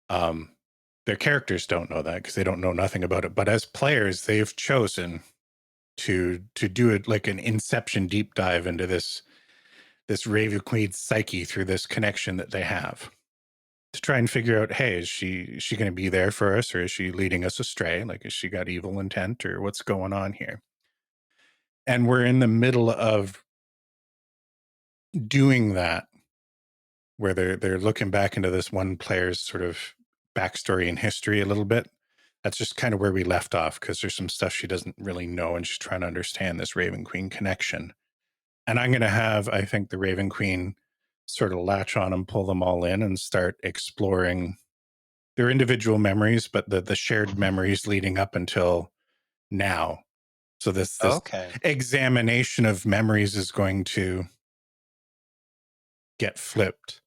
Their characters don't know that because they don't know nothing about it. But as players, they've chosen to do it like an Inception deep dive into this Raven Queen's psyche through this connection that they have, to try and figure out, hey, is she going to be there for us, or is she leading us astray? Like, has she got evil intent, or what's going on here? And we're in the middle of doing that, where they're looking back into this one player's sort of backstory and history a little bit. That's just kind of where we left off, because there's some stuff she doesn't really know, and she's trying to understand this Raven Queen connection. And I'm going to have, I think, the Raven Queen sort of latch on and pull them all in and start exploring their individual memories, but the shared memories leading up until now. So this Okay. examination of memories is going to get flipped.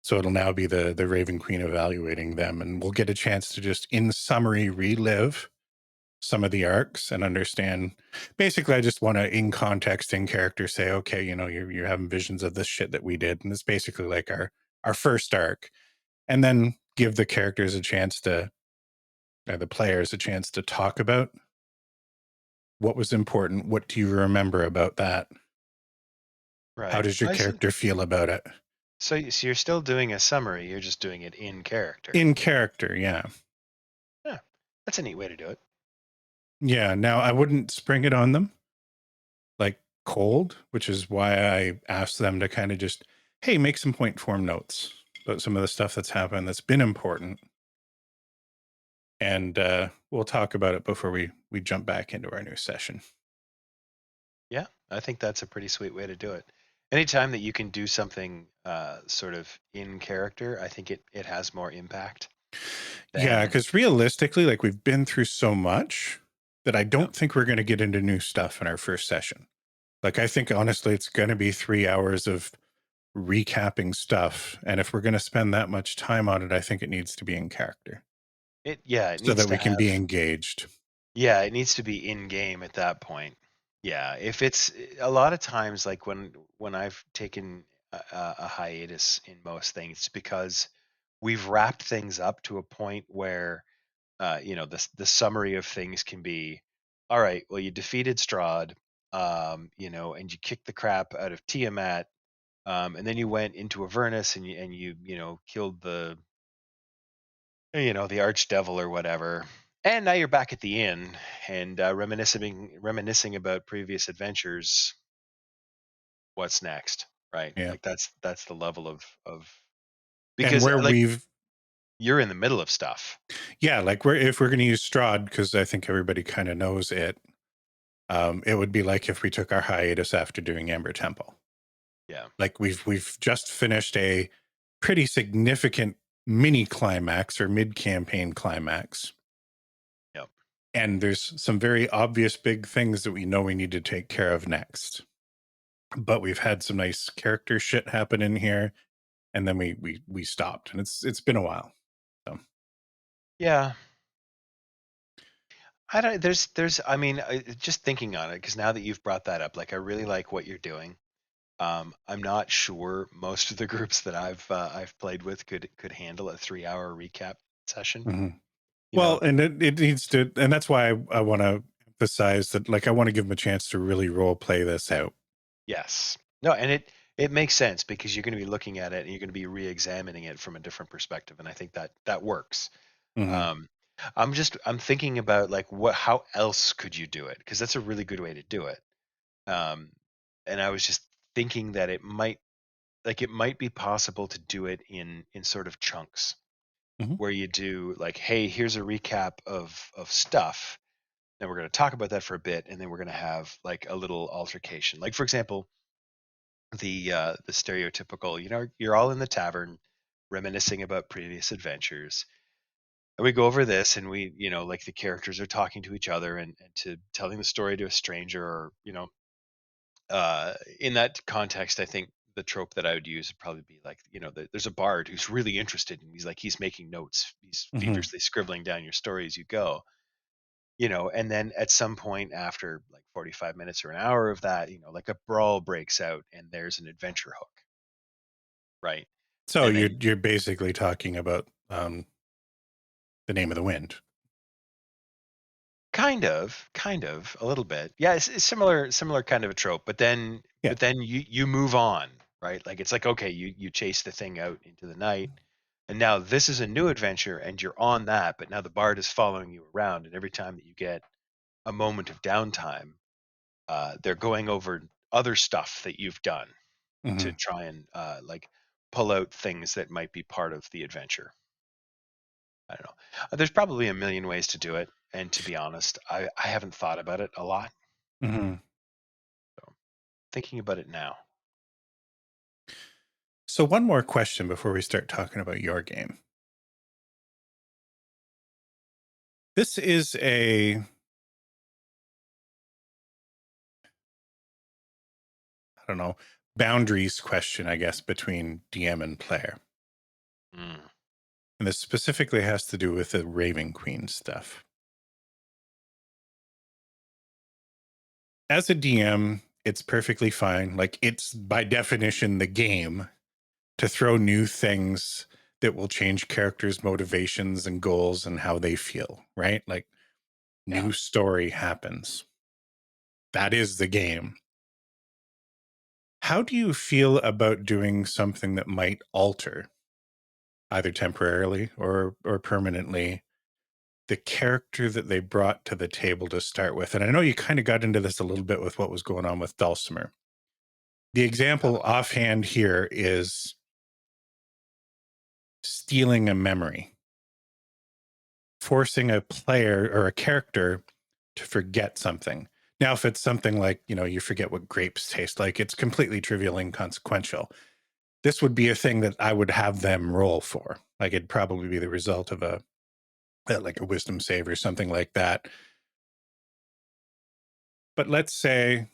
So it'll now be the Raven Queen evaluating them, and we'll get a chance to just, in summary, relive some of the arcs and understand. Basically, I just want to, in context, in character, say, okay, you're having visions of this shit that we did, and it's basically like our first arc, and then give the characters a chance to, or the players a chance to talk about what was important. What do you remember about that? How Right. does your I see. character feel about it? So you're still doing a summary. You're just doing it in character. In character, yeah. Yeah, that's a neat way to do it. Yeah. Now, I wouldn't spring it on them like cold, which is why I asked them to kind of just, hey, make some point form notes about some of the stuff that's happened that's been important. And we'll talk about it before we jump back into our new session. Yeah, I think that's a pretty sweet way to do it. Anytime that you can do something sort of in character, I think it has more impact Yeah, than. because realistically, like we've been through so much that I Yeah. don't think we're going to get into new stuff in our first session. Like, I think honestly, it's going to be 3 hours of recapping stuff. And if we're going to spend that much time on it, I think it needs to be in character It so needs that to we can have. be engaged. Yeah, it needs to be in game at that point. Yeah, if it's a lot of times like when I've taken a hiatus in most things, it's because we've wrapped things up to a point where the summary of things can be, all right, well, you defeated Strahd, and you kicked the crap out of Tiamat, and then you went into Avernus and you killed the archdevil or whatever, and now you're back at the inn and reminiscing about previous adventures. What's next, right? Yeah. Like that's the level of And because where like we've, you're in the middle of stuff. yeah, like if we're going to use Strahd, because I think everybody kind of knows it, it would be like if we took our hiatus after doing Amber Temple. Yeah. Like we've just finished a pretty significant mini climax or mid campaign climax. Yep. And there's some very obvious big things that we know we need to take care of next. But we've had some nice character shit happen in here, and then we stopped, and it's been a while. So Yeah. I don't. There's. I mean, just thinking on it, because now that you've brought that up, like I really like what you're doing. I'm not sure most of the groups that I've played with could handle a 3 hour recap session. mhm. You Well, know, and it needs to, and that's why I want to emphasize that. Like, I want to give them a chance to really role play this out. yes, no, and it makes sense because you're going to be looking at it and you're going to be re-examining it from a different perspective, and I think that works. Hmm. Um, I'm thinking about like how else could you do it, because that's a really good way to do it. Um, and I was just thinking that it might be possible to do it in sort of chunks Hmm. where you do like, hey, here's a recap of stuff, then we're going to talk about that for a bit, and then we're going to have like a little altercation, like for example the stereotypical, you're all in the tavern reminiscing about previous adventures, and we go over this, and we, like the characters are talking to each other and to telling the story to a stranger, or in that context, I think the trope that I would use would probably be like, there's a bard who's really interested, and he's making notes, he's Hmm. feverishly scribbling down your story as you go, and then at some point after like 45 minutes or an hour of that, like a brawl breaks out and there's an adventure hook, right? So And you're then you're basically talking about the Name of the Wind. kind of a little bit, yeah, it's similar kind of a trope, but then Yeah. but then you move on, right? Like it's like, okay, you chase the thing out into the night, and now this is a new adventure and you're on that, but now the bard is following you around, and every time that you get a moment of downtime, they're going over other stuff that you've done to Hmm. try and like pull out things that might be part of the adventure. I don't know. There's probably a million ways to do it, and to be honest, I haven't thought about it a lot. Hmm. So thinking about it now. So one more question before we start talking about your game. This is I don't know, boundaries question, I guess, between DM and player. Mm. And this specifically has to do with the Raven Queen stuff. as a DM, it's perfectly fine. Like, it's by definition the game to throw new things that will change characters' motivations and goals and how they feel, right? Like, Yeah. new story happens. That is the game. How do you feel about doing something that might alter, either temporarily or permanently, the character that they brought to the table to start with? And I know you kind of got into this a little bit with what was going on with Dulcimer. The Yeah. example offhand here is stealing a memory, forcing a player or a character to forget something. Now, if it's something like, you forget what grapes taste like, it's completely trivial, inconsequential. This would be a thing that I would have them roll for. Like, it'd probably be the result of like a wisdom save or something like that. But let's say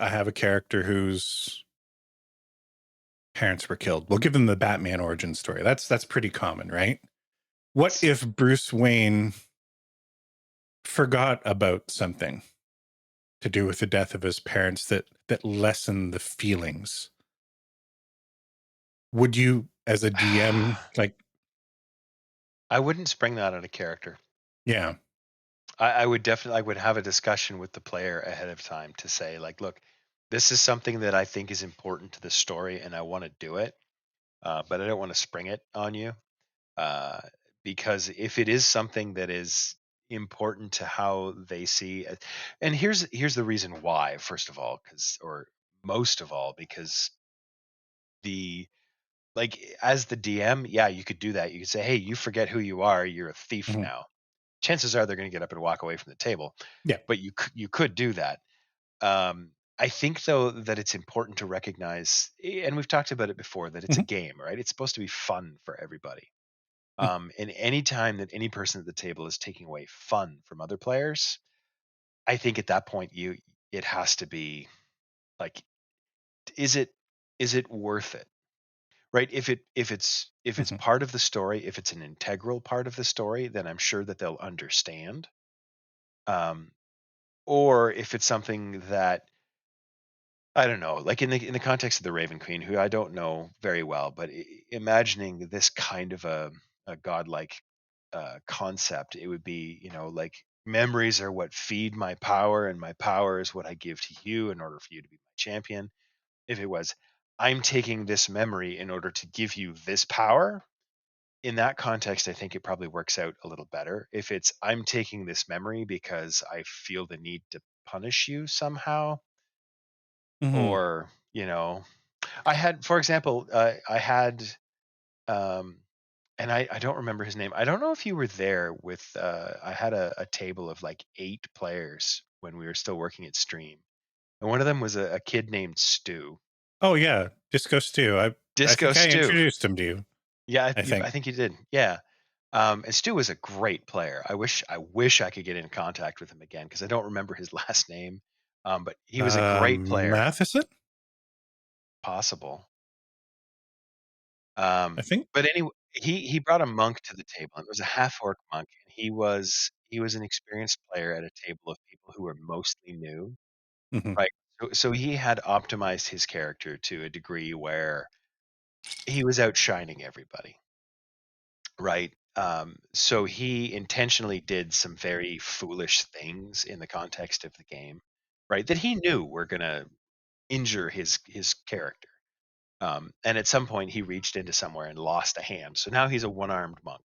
I have a character whose parents were killed. We'll give them the Batman origin story. That's pretty common, right? What Yes. if Bruce Wayne forgot about something to do with the death of his parents that lessened the feelings? Would you, as a DM, like, I wouldn't spring that out of character. yeah, I would definitely I would have a discussion with the player ahead of time to say like, look, this is something that I think is important to the story, and I want to do it, but I don't want to spring it on you, uh, because if it is something that is important to how they see it, and here's the reason why. First of all, because or most of all, because the like as the DM, yeah, you could do that. You could say, hey, you forget who you are. You're a thief mhm, now. Chances are they're going to get up and walk away from the table, yeah, but you could do that. I think though that it's important to recognize, and we've talked about it before, that it's a mhm, game, right? It's supposed to be fun for everybody. mhm, And any time that any person at the table is taking away fun from other players, I think at that point it has to be like, is it is it worth it? Right? If it's mhm, part of the story, if it's an integral part of the story, then I'm sure that they'll understand. Um, or if it's something that I don't know, like in the context of the Raven Queen, who I don't know very well, but imagining this kind of a godlike concept, it would be, like memories are what feed my power, and my power is what I give to you in order for you to be my champion. If it was, I'm taking this memory in order to give you this power, in that context, I think it probably works out a little better. If it's, I'm taking this memory because I feel the need to punish you somehow, mhm. or, I had, for example, I had, um, and I don't remember his name. I don't know if you were there with. I had a table of like 8 players when we were still working at Stream, and one of them was a kid named Stu. Oh yeah, Disco Stew. I Disco think I Stu. introduced him to you. Yeah, I think. I think you did. Yeah. And Stu was a great player. I wish I could get in contact with him again because I don't remember his last name. But he was a great player. Matheson, Possible. I think. But anyway, he brought a monk to the table, and it was a half orc monk, and he was an experienced player at a table of people who were mostly new, Hmm. right? So he had optimized his character to a degree where he was outshining everybody, right? So he intentionally did some very foolish things in the context of the game, right? That he knew were gonna injure his character. And at some point, he reached into somewhere and lost a hand. So now he's a one-armed monk,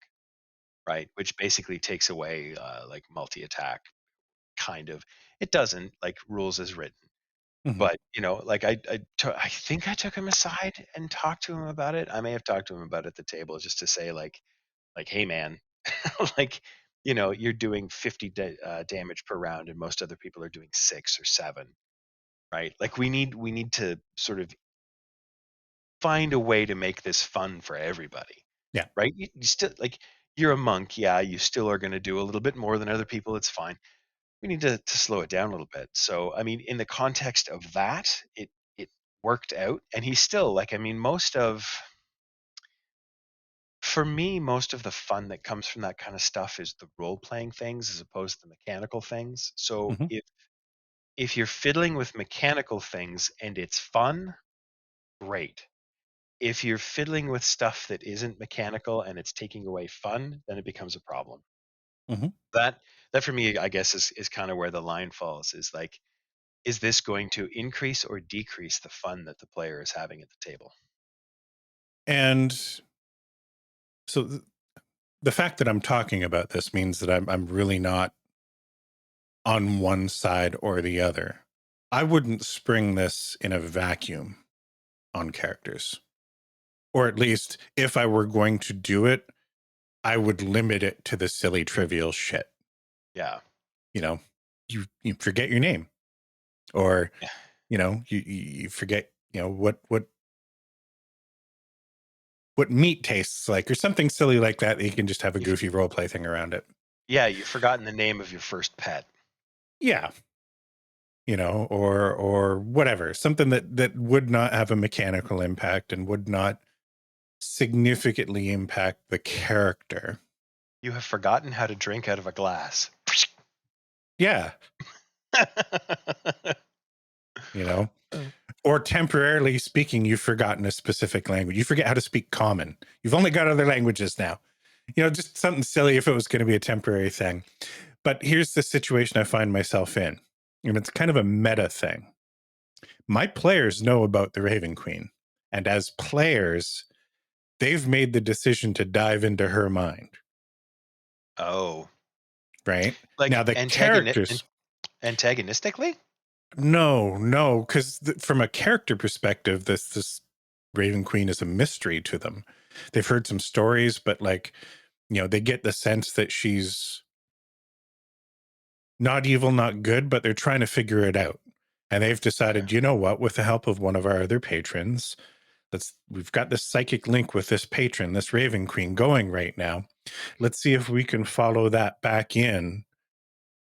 right? Which basically takes away like multi-attack, kind of. It doesn't, like rules as written, Hmm. but like I think I took him aside and talked to him about it. I may have talked to him about it at the table just to say like hey man, like you're doing 50 damage per round, and most other people are doing 6 or 7, right? Like we need to sort of find a way to make this fun for everybody, Yeah. right? You still like you're a monk, yeah. You still are going to do a little bit more than other people. It's fine. We need to slow it down a little bit. So I mean, in the context of that, it worked out, and he's still like I mean, most of for me, most of the fun that comes from that kind of stuff is the role playing things as opposed to the mechanical things. So Hmm. If you're fiddling with mechanical things and it's fun, great. If you're fiddling with stuff that isn't mechanical and it's taking away fun, then it becomes a problem. Mhm. That for me, I guess, is kind of where the line falls. Is like, is this going to increase or decrease the fun that the player is having at the table? And so the fact that I'm talking about this means that I'm really not on one side or the other. I wouldn't spring this in a vacuum on characters. Or at least if I were going to do it, I would limit it to the silly trivial shit. Yeah. You know, you forget your name, or Yeah. you forget, what meat tastes like, or something silly like that. You can just have a You've, goofy role play thing around it. yeah, you've forgotten the name of your first pet. Yeah. Or whatever, something that would not have a mechanical impact and would not significantly impact the character. You have forgotten how to drink out of a glass. Yeah. Or temporarily speaking, you've forgotten a specific language. You forget how to speak common. You've only got other languages now. Just something silly if it was going to be a temporary thing. But here's the situation I find myself in, and it's kind of a meta thing. My players know about the Raven Queen, and as players, they've made the decision to dive into her mind. Oh, Right now, like the characters. antagonistically? No, because from a character perspective, this Raven Queen is a mystery to them. They've heard some stories, but they get the sense that she's not evil, not good, but they're trying to figure it out. And they've decided, Okay. you know what, with the help of one of our other patrons, we've got this psychic link with this patron, this Raven Queen going right now. Let's see if we can follow that back in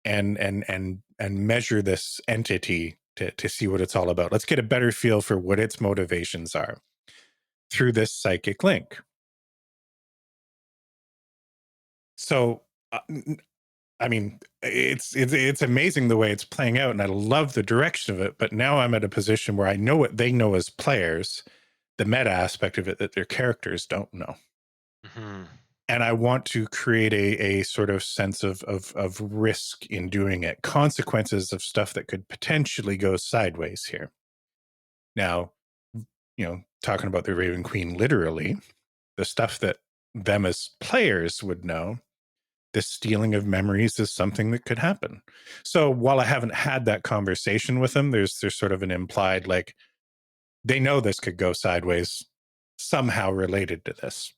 and measure this entity to see what it's all about. Let's get a better feel for what its motivations are through this psychic link. So, I mean, it's amazing the way it's playing out, and I love the direction of it. But now I'm at a position where I know what they know as players, the meta aspect of it that their characters don't know. Mm-hmm. And I want to create a sort of sense of risk in doing it, consequences of stuff that could potentially go sideways here. Now, talking about the Raven Queen literally, the stuff that them as players would know, the stealing of memories is something that could happen. So while I haven't had that conversation with them, there's sort of an implied, like, they know this could go sideways somehow related to this.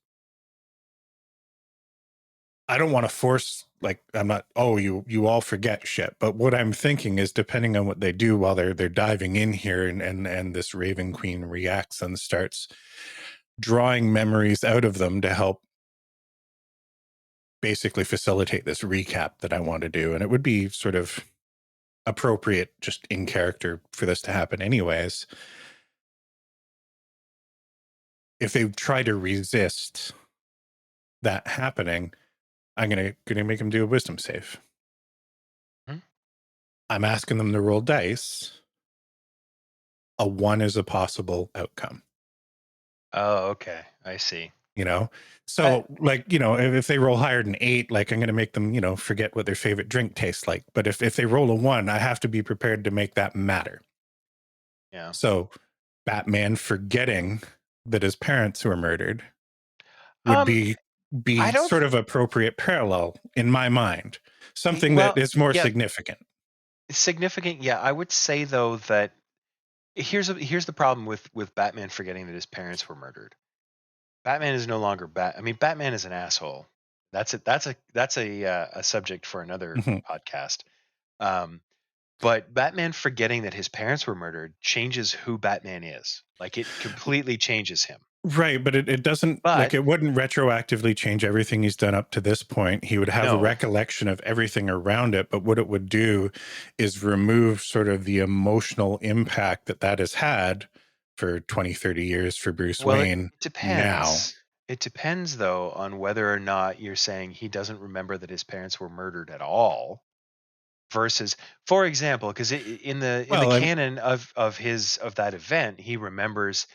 I don't want to force, like, I'm not, oh, you all forget shit. But what I'm thinking is, depending on what they do while they're diving in here, and this Raven Queen reacts and starts drawing memories out of them to help basically facilitate this recap that I want to do. And it would be sort of appropriate just in character for this to happen anyways. If they try to resist that happening, I'm gonna make them do a wisdom save. Hmm? I'm asking them to roll dice. A 1 is a possible outcome. Oh, okay. I see. So if they roll higher than 8, like, I'm going to make them forget what their favorite drink tastes like. But if they roll a 1, I have to be prepared to make that matter. Yeah. So Batman forgetting that his parents were murdered would Um, be I don't. sort of appropriate parallel in my mind, something that Well, is more yeah, significant. significant. Yeah, I would say though that here's the problem with Batman forgetting that his parents were murdered. Batman is no longer I mean, Batman is an asshole. That's a subject for another Mhm. podcast. Um, but Batman forgetting that his parents were murdered changes who Batman is. Like, it completely changes him. Right, but it doesn't, like, But it wouldn't retroactively change everything he's done up to this point. He would have a no, recollection of everything around it, but what it would do is remove sort of the emotional impact that has had for 20, 30 years for Bruce well, it Wayne now. depends. It depends though on whether or not you're saying he doesn't remember that his parents were murdered at all, versus, for example, because in the Well, canon of that event, he remembers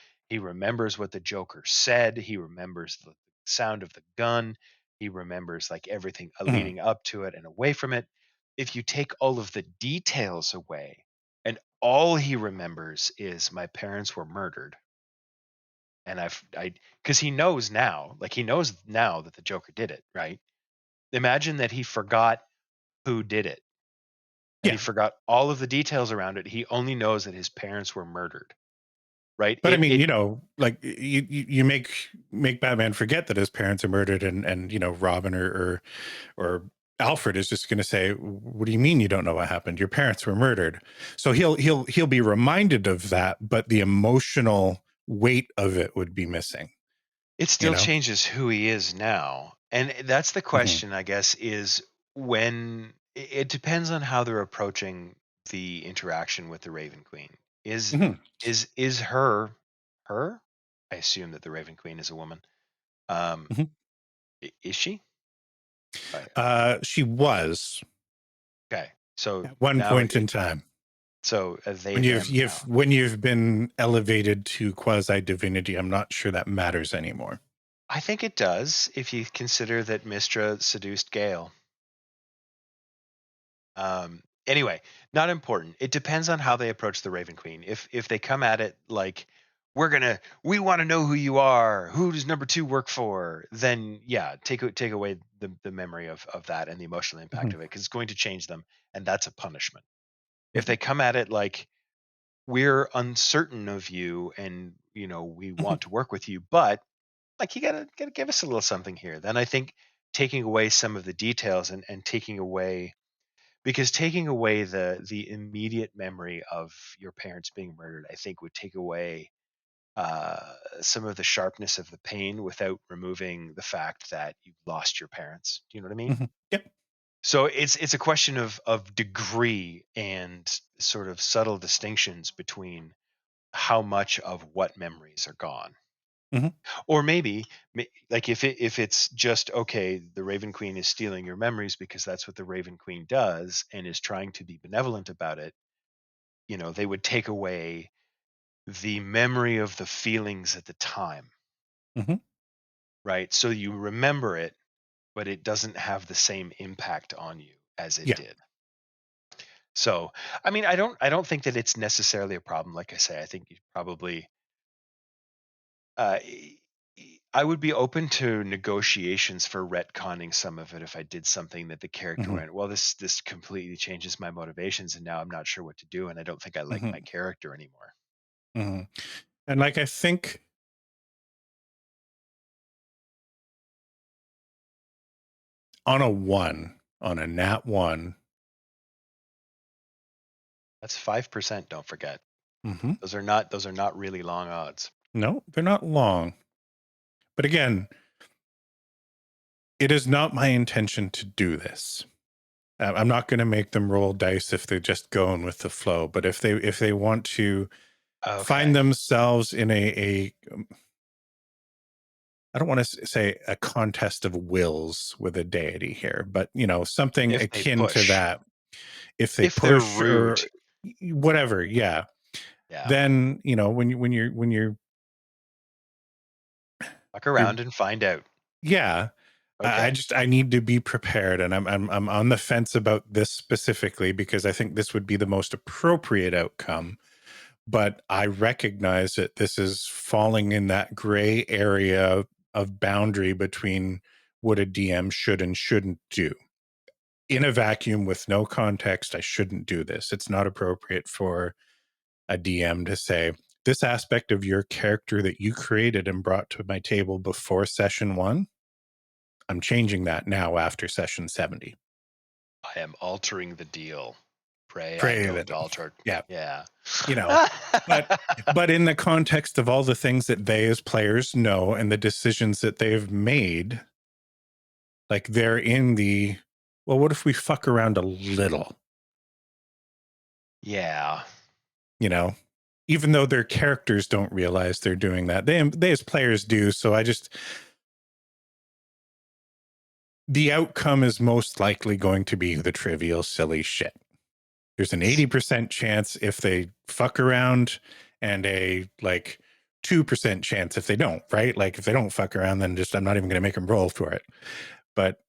what the Joker said. He remembers the sound of the gun. He remembers like everything mhm. leading up to it and away from it. If you take all of the details away, and all he remembers is my parents were murdered, and because he knows now, like he knows now that the Joker did it, right? Imagine that he forgot who did it, and he Yeah. forgot all of the details around it. He only knows that his parents were murdered, right? But I mean, It like you make Batman forget that his parents are murdered, and Robin or Alfred is just going to say, "What do you mean you don't know what happened? Your parents were murdered." So he'll be reminded of that, but the emotional weight of it would be missing. it You still know. changes who he is now. And that's the Hmm. question, I guess, is when it depends on how they're approaching the interaction with the Raven Queen. Is Hmm. is her? I assume that the Raven Queen is a woman. Um, Hmm. is she? Right. She was Okay. So at one now, point in time. they When you've them you've now. when you've been elevated to quasi divinity, I'm not sure that matters anymore. I think it does if you consider that Mistra seduced Gale. Anyway, not important. It depends on how they approach the Raven Queen. If they come at it like we want to know who you are, who does number two work for, then yeah, take away the memory of that and the emotional impact Hmm. of it, because it's going to change them, and that's a punishment. If Hmm. they come at it like we're uncertain of you, and we Hmm. want to work with you, but like you gotta give us a little something here, then I think taking away some of the details, and taking away, because taking away the immediate memory of your parents being murdered, I think would take away some of the sharpness of the pain without removing the fact that you lost your parents. Do you know what I mean? Hmm. Yep. So it's a question of degree and sort of subtle distinctions between how much of what memories are gone. Hmm. Or maybe, like if it's just okay, the Raven Queen is stealing your memories because that's what the Raven Queen does and is trying to be benevolent about it. They would take away the memory of the feelings at the time, Hmm. right? So you remember it, but it doesn't have the same impact on you as it Yeah. did. So, I mean, I don't think that it's necessarily a problem. Like I say, I think you probably uh, I would be open to negotiations for retconning some of it if I did something that the character Hmm. went, well, this completely changes my motivations, and now I'm not sure what to do, and I don't think I like my Hmm. character anymore. Hmm. And like I think on a nat one. That's 5%. Don't forget, Hmm. those are not really long odds. No, they're not long. But again, it is not my intention to do this. I'm not going to make them roll dice if they're just going with the flow. But if they want to Okay, find themselves in a I don't want to say a contest of wills with a deity here, but something if they akin to push, that. If they if they're push rude, or whatever, yeah. yeah, Then when you're fuck you're around and find out. yeah. I Okay, just I need to be prepared, and I'm on the fence about this specifically because I think this would be the most appropriate outcome. But I recognize that this is falling in that gray area of boundary between what a DM should and shouldn't do. In a vacuum with no context, I shouldn't do this. It's not appropriate for a DM to say, this aspect of your character that you created and brought to my table before session one, I'm changing that now after session 70. I am altering the deal. Pray I Pray that, don't alter. yeah, Yeah. you know, but in the context of all the things that they as players know and the decisions that they've made, like they're in the, well, what if we fuck around a little, Yeah. you know? Even though their characters don't realize they're doing that, they as players do. So the outcome is most likely going to be the trivial, silly shit. There's an 80% chance if they fuck around and a like 2% chance if they don't, right? Like if they don't fuck around, then just I'm not even going to make them roll for it. But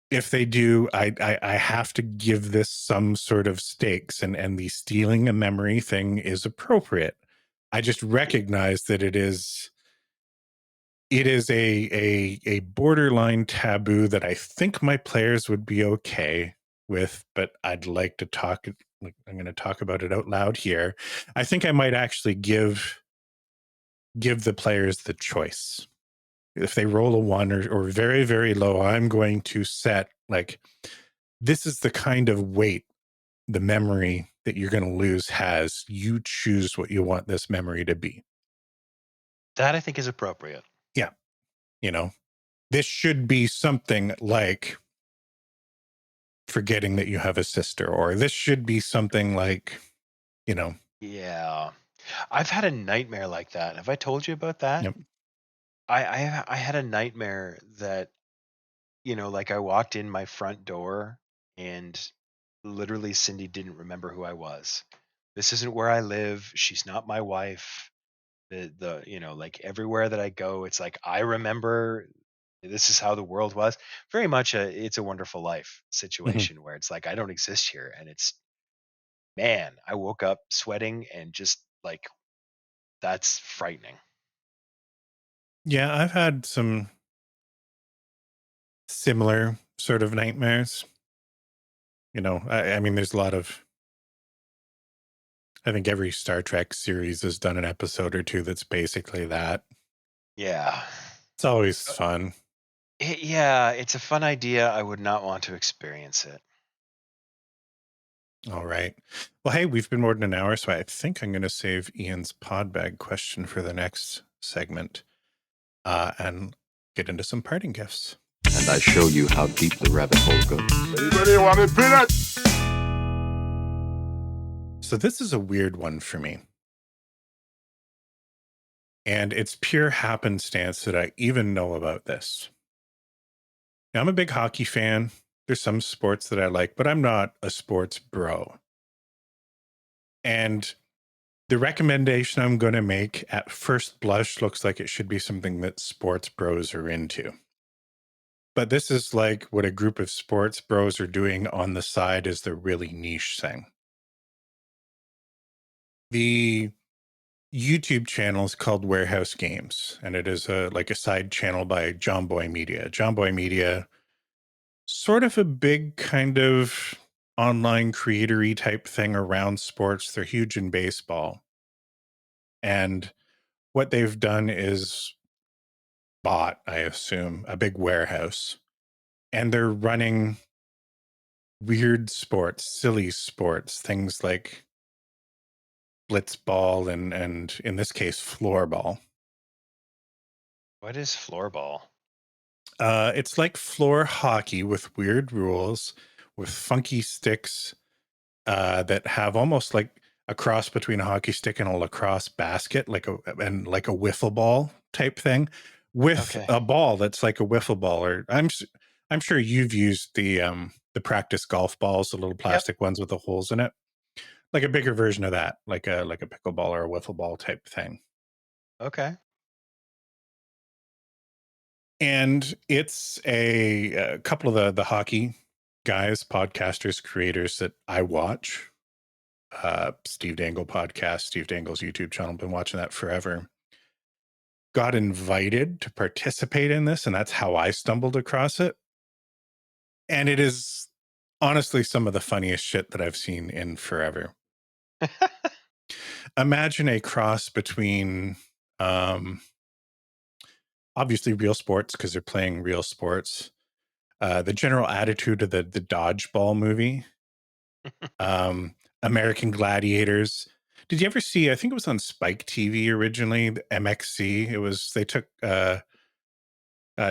if they do, I have to give this some sort of stakes, and the stealing a memory thing is appropriate. I just recognize that it is a borderline taboo that I think my players would be okay with, but I'd like to talk. Like, I'm going to talk about it out loud here. I think I might actually give the players the choice. If they roll a 1 or very, very low, I'm going to set like, this is the kind of weight the memory that you're going to lose has. You choose what you want this memory to be. That I think is appropriate. Yeah. You know, this should be something like forgetting that you have a sister, or this should be something like, you know. Yeah. I've had a nightmare like that. Have I told you about that? Yep. I had a nightmare that, like I walked in my front door and literally Cindy didn't remember who I was. This isn't where I live. She's not my wife. Like everywhere that I go, it's like I remember this is how the world was. Very much It's a Wonderful Life Mhm. situation where it's like I don't exist here, and it's, man, I woke up sweating and just like, that's frightening. Yeah, I've had some similar sort of nightmares. I mean, there's a lot of, I think every Star Trek series has done an episode or two that's basically that. Yeah. It's always Uh, fun. yeah, it's a fun idea. I would not want to experience it. All right. Well, hey, we've been more than an hour, so I think I'm going to save Ian's pod bag question for the next segment and get into some parting gifts. And I show you how deep the rabbit hole goes. Anybody want a peanut? So this is a weird one for me. And it's pure happenstance that I even know about this. Now, I'm a big hockey fan. There's some sports that I like, but I'm not a sports bro. And the recommendation I'm going to make at first blush looks like it should be something that sports bros are into. But this is like what a group of sports bros are doing on the side is the really niche thing. The YouTube channel is called Warehouse Games, and it is a side channel by John Boy Media. John Boy Media, sort of a big kind of online creatory type thing around sports. They're huge in baseball. And what they've done is bought, I assume, a big warehouse. And they're running weird sports, silly sports, things like blitzball and in this case, floorball. What is floorball? It's like floor hockey with weird rules, with funky sticks that have almost like a cross between a hockey stick and a lacrosse basket, like a wiffle ball type thing, with Okay. a ball that's like a wiffle ball. Or I'm sure you've used the practice golf balls, the little Yep. plastic ones with the holes in it, like a bigger version of that, like a pickleball or a wiffle ball type thing. Okay. And it's a couple of the hockey guys, podcasters, creators that I watch. Steve Dangle podcast, Steve Dangle's YouTube channel. Been watching that forever. Got invited to participate in this, and that's how I stumbled across it. And it is honestly some of the funniest shit that I've seen in forever. Imagine a cross between obviously real sports, because they're playing real sports. The general attitude of the dodgeball movie, American Gladiators. Did you ever see? I think it was on Spike TV originally, the MXC. They took a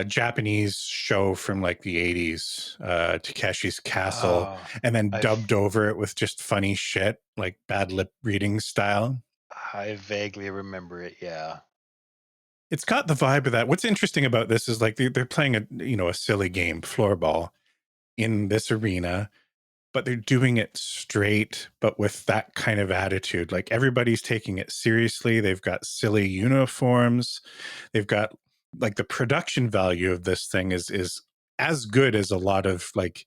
Japanese show from like the 80s, Takeshi's Castle, Oh, and then I've dubbed over it with just funny shit, like bad lip reading style. I vaguely remember it. Yeah. It's got the vibe of that. What's interesting about this is like they're playing a silly game, floorball, in this arena, but they're doing it straight, but with that kind of attitude. Like everybody's taking it seriously. They've got silly uniforms. They've got like the production value of this thing is as good as a lot of like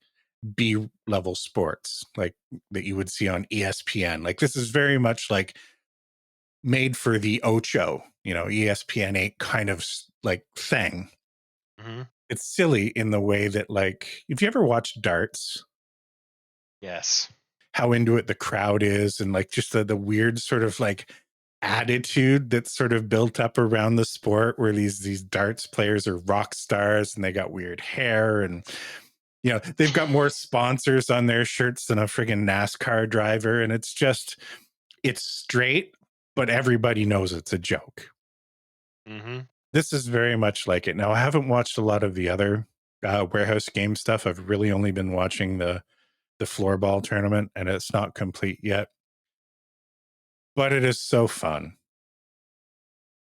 B level sports, like that you would see on ESPN. Like this is very much like made for the Ocho, ESPN 8 kind of like thing. Mm-hmm. It's silly in the way that, like, if you ever watched darts, Yes. how into it the crowd is, and like just the weird sort of like attitude that's sort of built up around the sport, where these darts players are rock stars and they got weird hair, and they've got more sponsors on their shirts than a friggin' NASCAR driver, and it's straight, but everybody knows it's a joke. Mm-hmm. This is very much like it. Now, I haven't watched a lot of the other warehouse game stuff. I've really only been watching the floorball tournament, and it's not complete yet. But it is so fun.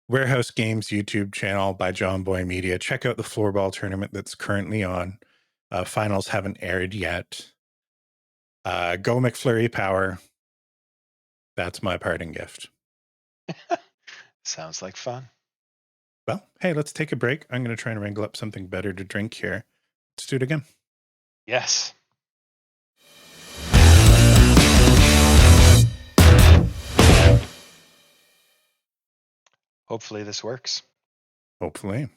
Warehouse Games YouTube channel by John Boy Media. Check out the floorball tournament that's currently on. Finals haven't aired yet. Go McFlurry Power. That's my parting gift. Sounds like fun. Well, hey, let's take a break. I'm going to try and wrangle up something better to drink here. Let's do it again. Yes. Hopefully this works. Hopefully.